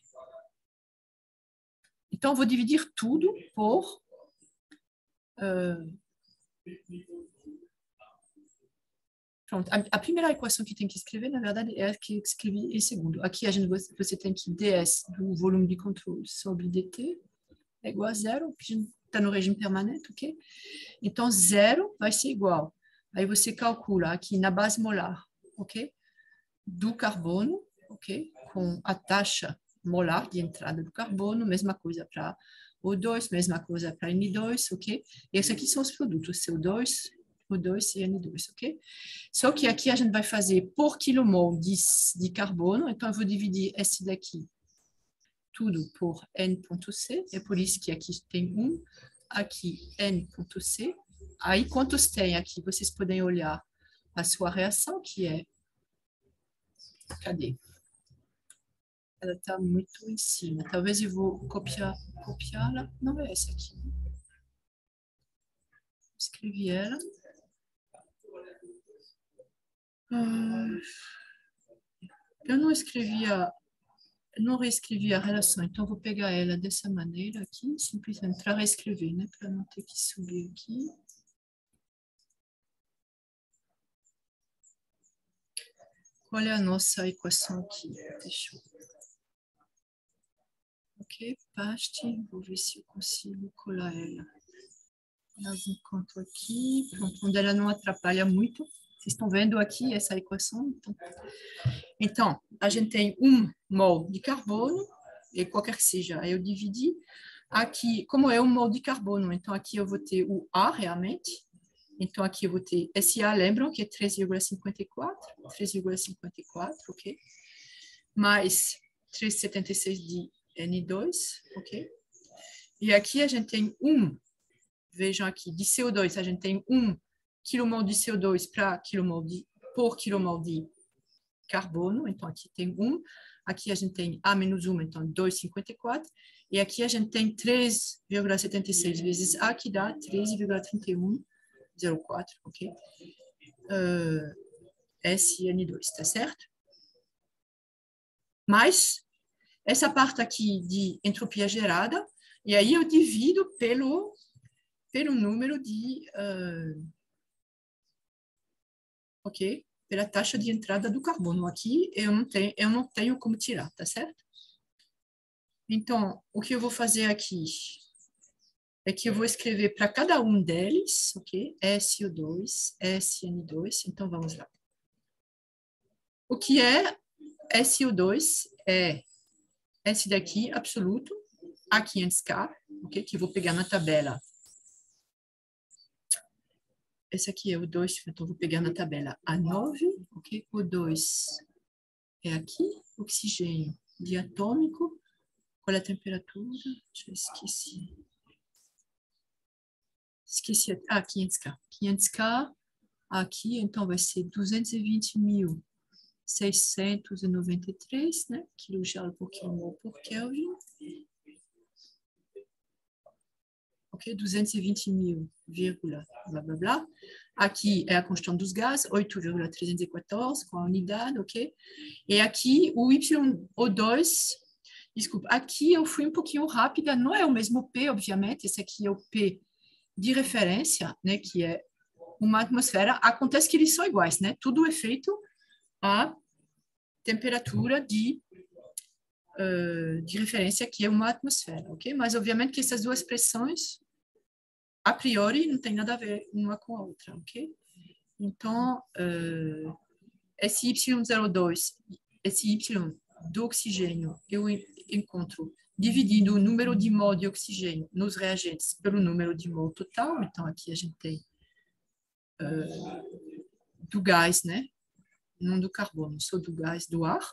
Então, eu vou dividir tudo por... pronto, a primeira equação que tem que escrever, na verdade, é a que eu escrevi em segundo. Aqui você tem que ds do volume de controle sobre dt é igual a zero, que está no regime permanente, ok? Então, zero vai ser igual. Aí você calcula aqui na base molar, ok? Do carbono, ok? Com a taxa molar de entrada do carbono, mesma coisa para O2, mesma coisa para N2, ok? E esses aqui são os produtos, CO2, O2 e N2, ok? Só que aqui a gente vai fazer por quilomol de carbono, então eu vou dividir esse daqui tudo por N.C, é por isso que aqui tem 1, aqui N.C. Aí quantos tem aqui? Vocês podem olhar a sua reação, que é... Cadê? Ela está muito em cima. Talvez eu vou copiá-la. Não é essa aqui. Escrevi ela. Eu não reescrevi a relação, então vou pegar ela dessa maneira aqui, simplesmente para reescrever, né? Para não ter que subir aqui. Qual é a nossa equação aqui? Deixa eu... Ok, paste. Vou ver se eu consigo colar ela. Eu encontro aqui. Pronto, onde ela não atrapalha muito. Vocês estão vendo aqui essa equação? Então, a gente tem mol de carbono, e qualquer que seja, aí eu dividi. Aqui, como é mol de carbono, então aqui eu vou ter o A realmente. Então, aqui eu vou ter SA, lembram que é 3,54, 3,54, ok? Mais 3,76 de N2, ok? E aqui a gente tem vejam aqui, de CO2, a gente tem 1 kmol de CO2 por kmol de carbono, então aqui tem 1, aqui a gente tem A menos 1, então 2,54, e aqui a gente tem 3,76 vezes A, que dá 13,3104, ok? SN2, tá certo? Mas, essa parte aqui de entropia gerada, e aí eu divido pelo número de... ok? Pela taxa de entrada do carbono. Aqui eu não tenho como tirar, tá certo? Então, o que eu vou fazer aqui é que eu vou escrever para cada um deles, ok? SO2, SN2, então vamos lá. O que é SO2? É esse daqui, absoluto, A500K, ok? Que eu vou pegar na tabela. Esse aqui é o 2, então vou pegar na tabela A9, ok? O 2 é aqui, oxigênio diatômico. Qual é a temperatura? Já esqueci. Esqueci. 500K. 500K aqui, então vai ser 220.693, né? Quilojoule por quilomol por Kelvin. Ok? 220.000, blá, blá, blá. Aqui é a constante dos gases, 8,314 com a unidade, ok? E aqui o YO2, desculpa, aqui eu fui um pouquinho rápida, não é o mesmo P, obviamente, esse aqui é o P de referência, né, que é uma atmosfera, acontece que eles são iguais, né? Tudo é feito a temperatura de referência, que é uma atmosfera, ok? Mas, obviamente, que essas duas pressões, a priori, não tem nada a ver uma com a outra, ok? Então, esse Y02, esse Y do oxigênio, eu encontro dividindo o número de mol de oxigênio nos reagentes pelo número de mol total. Então, aqui a gente tem do gás, né? Não do carbono, só do gás, do ar.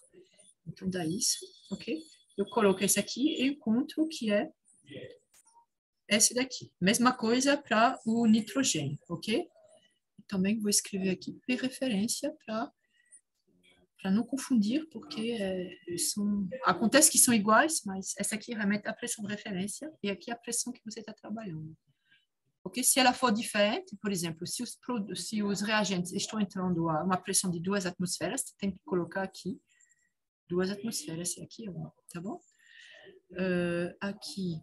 Então, dá isso, ok? Eu coloco esse aqui e encontro o que é esse daqui. Mesma coisa para o nitrogênio, ok? Também vou escrever aqui por referência para não confundir, porque acontece que são iguais, mas essa aqui realmente é a pressão de referência e aqui é a pressão que você está trabalhando. Porque se ela for diferente, por exemplo, se os reagentes estão entrando a uma pressão de 2 atmosferas, você tem que colocar aqui 2 atmosferas e aqui 1, tá bom? Aqui,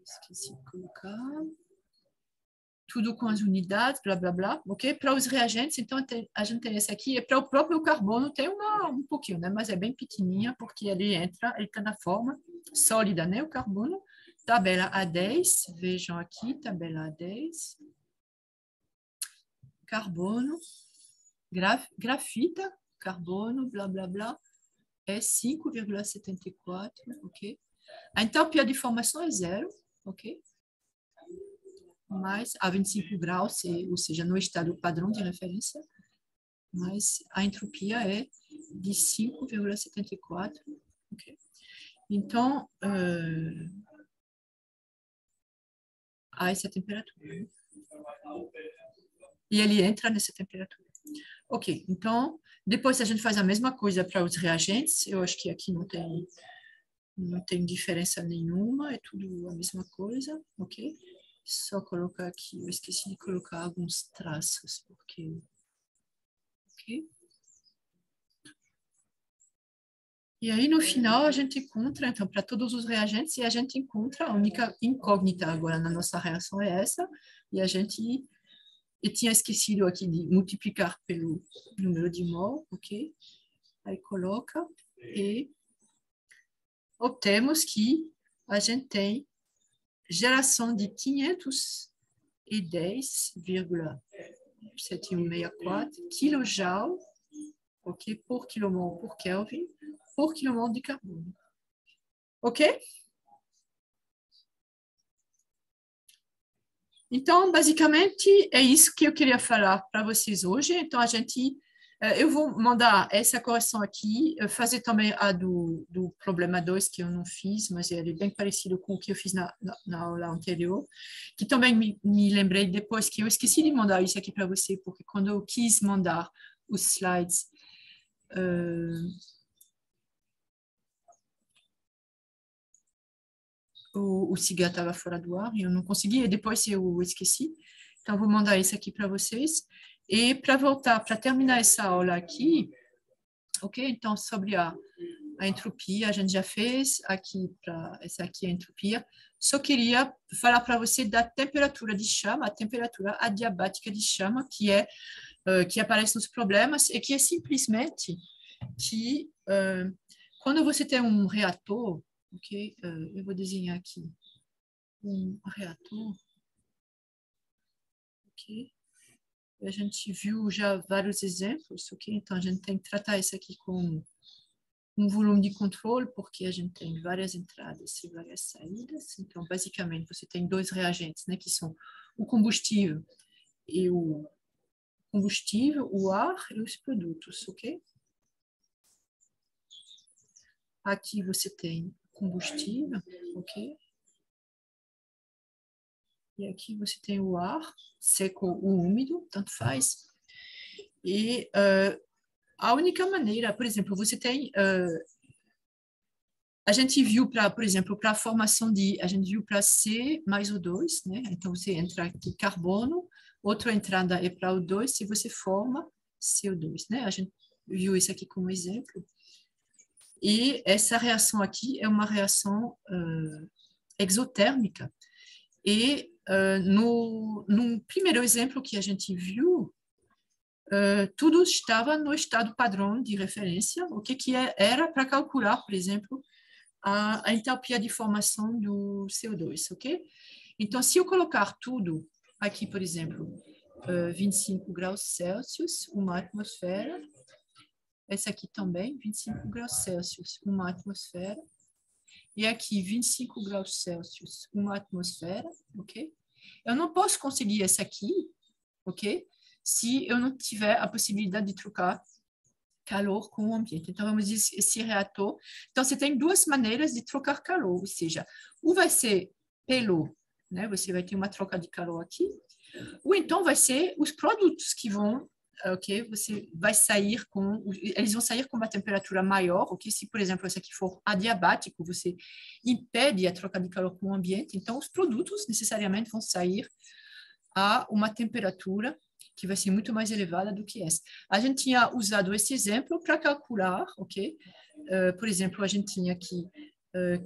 esqueci de colocar, tudo com as unidades, blá, blá, blá, ok? Para os reagentes, então, a gente tem esse aqui, e para o próprio carbono tem um pouquinho, né? Mas é bem pequenininha, porque ele está na forma sólida, né? O carbono. Tabela A10, vejam aqui, tabela A10. Carbono, grafita, carbono, blá, blá, blá, é 5,74, ok? A entropia de formação é 0, ok? Mas a 25 graus, ou seja, no estado padrão de referência, mas a entropia é de 5,74, ok? Então, a essa temperatura. E ele entra nessa temperatura. Ok, então, depois a gente faz a mesma coisa para os reagentes. Eu acho que aqui não tem diferença nenhuma, é tudo a mesma coisa, ok? Só colocar aqui, eu esqueci de colocar alguns traços, porque... Ok? E aí, no final, a gente encontra, então, para todos os reagentes, e a gente encontra, a única incógnita agora na nossa reação é essa, e a gente... Eu tinha esquecido aqui de multiplicar pelo número de mol, ok? Aí coloca, e obtemos que a gente tem geração de 510,0 7164 kJ, ok, por quilomol por Kelvin, por quilomol de carbono. Ok? Então, basicamente, é isso que eu queria falar para vocês hoje. Então, eu vou mandar essa correção aqui, fazer também a do problema 2, que eu não fiz, mas ele é bem parecido com o que eu fiz na aula anterior, que também me lembrei depois que eu esqueci de mandar isso aqui para você, porque quando eu quis mandar os slides, o SIGA estava fora do ar e eu não conseguia, depois eu esqueci. Então, vou mandar isso aqui para vocês. E para voltar, para terminar essa aula aqui, ok? Então, sobre a entropia, a gente já fez aqui, essa aqui é a entropia. Só queria falar para você da temperatura de chama, a temperatura adiabática de chama, que aparece nos problemas e que é simplesmente que quando você tem um reator, ok? Eu vou desenhar aqui um reator, ok? A gente viu já vários exemplos, ok? Então, a gente tem que tratar isso aqui com um volume de controle, porque a gente tem várias entradas e várias saídas. Então, basicamente, você tem dois reagentes, né? Que são o combustível, o ar e os produtos, ok? Aqui você tem combustível, ok? E aqui você tem o ar, seco ou úmido, tanto faz. E a única maneira, por exemplo, você tem... a gente viu, por exemplo, para a formação a gente viu para C mais O2, né? Então, você entra aqui carbono, outra entrada é para O2, se você forma CO2, né? A gente viu isso aqui como exemplo. E essa reação aqui é uma reação exotérmica. E no primeiro exemplo que a gente viu, tudo estava no estado padrão de referência, o que era para calcular, por exemplo, a entalpia de formação do CO2, ok? Então, se eu colocar tudo aqui, por exemplo, 25 graus Celsius, uma atmosfera, essa aqui também, 25 graus Celsius, uma atmosfera, e aqui 25 graus Celsius, uma atmosfera, ok? Eu não posso conseguir essa aqui, ok? Se eu não tiver a possibilidade de trocar calor com o ambiente. Então, vamos dizer, esse reator... Então, você tem duas maneiras de trocar calor, ou seja, ou vai ser pelo, né? Você vai ter uma troca de calor aqui, ou então vai ser os produtos que vão, ok? Você vai sair eles vão sair com uma temperatura maior, ok? Se, por exemplo, esse aqui for adiabático, você impede a troca de calor com o ambiente, então os produtos necessariamente vão sair a uma temperatura que vai ser muito mais elevada do que essa. A gente tinha usado esse exemplo para calcular, ok? Por exemplo, a gente tinha aqui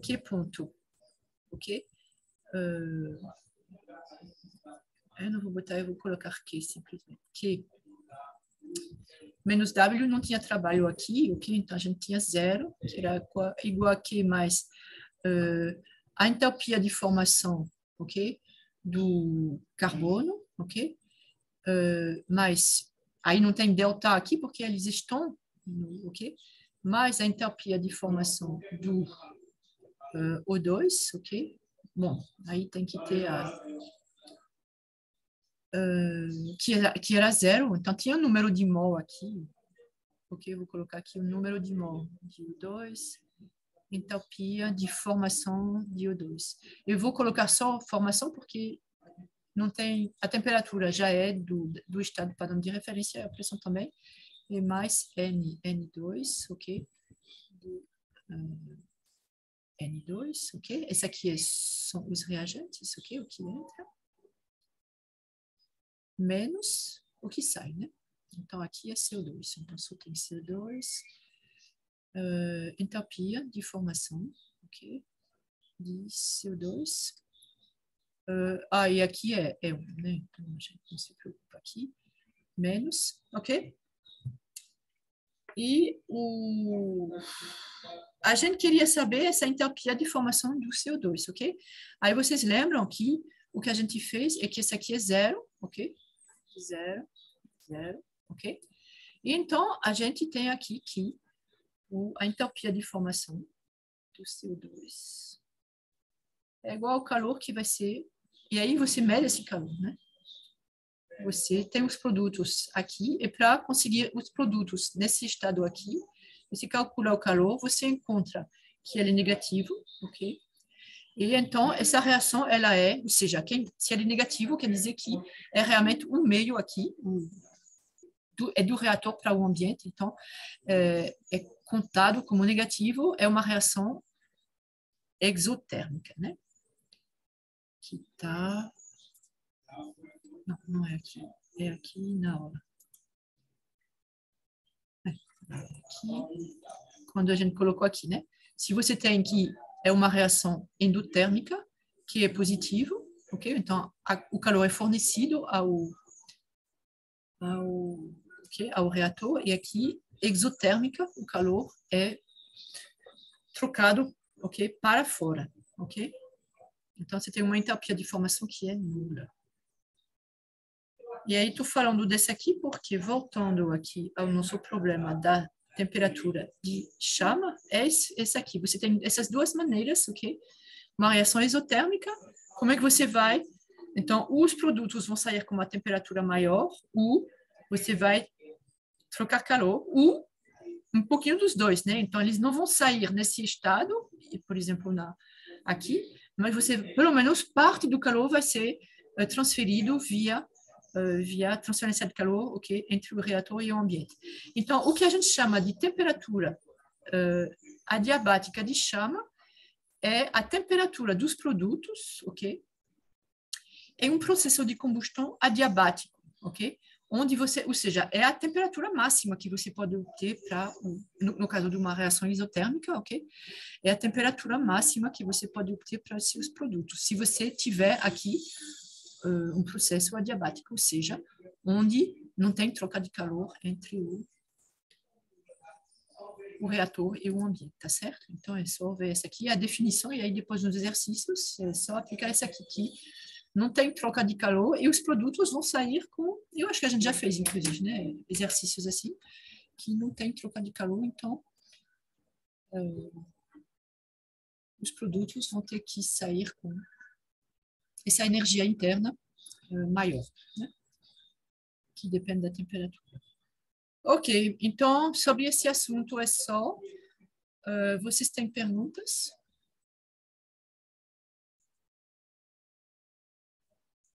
Q ponto, ok? Eu não vou botar, eu vou colocar Q simplesmente. Q menos W não tinha trabalho aqui, ok? Então a gente tinha zero, que era igual a Q mais a entalpia de formação, ok? Do carbono, ok? Mas aí não tem delta aqui porque eles estão, ok? Mais a entalpia de formação do O2, ok? Bom, aí tem que ter que era zero, então tinha o número de mol aqui, ok? Vou colocar aqui o número de mol de O2, entalpia de formação de O2. Eu vou colocar só formação porque não tem, a temperatura já é do estado padrão de referência, a pressão também, e mais N2, ok? N2, ok? Esse aqui são os reagentes, ok? O que entra. Menos o que sai, né? Então, aqui é CO2. Então, só tem CO2, entalpia de formação, ok? De CO2. E aqui é 1, né? Então, a gente não se preocupa aqui. Menos, ok? E a gente queria saber essa entalpia de formação do CO2, ok? Aí vocês lembram que o que a gente fez é que esse aqui é zero, ok? Zero. zero, ok? E então, a gente tem aqui que a entropia de formação do CO2 é igual ao calor que vai ser, e aí você mede esse calor, né? Você tem os produtos aqui, e para conseguir os produtos nesse estado aqui, você calcula o calor, você encontra que ele é negativo, ok? E então, essa reação, ela é, ou seja, se ele é negativo, quer dizer que é realmente um meio aqui, é do reator para o ambiente, então, é contado como negativo, é uma reação exotérmica, né? Que está... Não, não é aqui. É aqui na aula. Aqui, quando a gente colocou aqui, né? Se você tem que é uma reação endotérmica, que é positivo, ok? Então, o calor é fornecido ao reator, e aqui, exotérmica, o calor é trocado, ok? Para fora, ok? Então, você tem uma entropia de formação que é nula. E aí, estou falando desse aqui porque, voltando aqui ao nosso problema da temperatura de chama, é esse aqui. Você tem essas duas maneiras, ok? Uma reação exotérmica, como é que você vai... Então, os produtos vão sair com uma temperatura maior, ou você vai trocar calor, ou um pouquinho dos dois, né? Então, eles não vão sair nesse estado, por exemplo, aqui, mas você, pelo menos, parte do calor vai ser transferido via transferência de calor, ok, entre o reator e o ambiente. Então, o que a gente chama de temperatura adiabática de chama é a temperatura dos produtos, ok, em um processo de combustão adiabático, ok, onde você, ou seja, é a temperatura máxima que você pode obter para, no caso de uma reação isotérmica, ok, é a temperatura máxima que você pode obter para os seus produtos. Se você tiver aqui um processo adiabático, ou seja, onde não tem troca de calor entre o reator e o ambiente, tá certo? Então, é só ver essa aqui, a definição, e aí depois nos exercícios, é só aplicar essa aqui, que não tem troca de calor, e os produtos vão sair com, eu acho que a gente já fez, inclusive, né, exercícios assim, que não tem troca de calor, então, os produtos vão ter que sair com essa energia interna maior, né? Que depende da temperatura. Ok, então, sobre esse assunto é só. Vocês têm perguntas?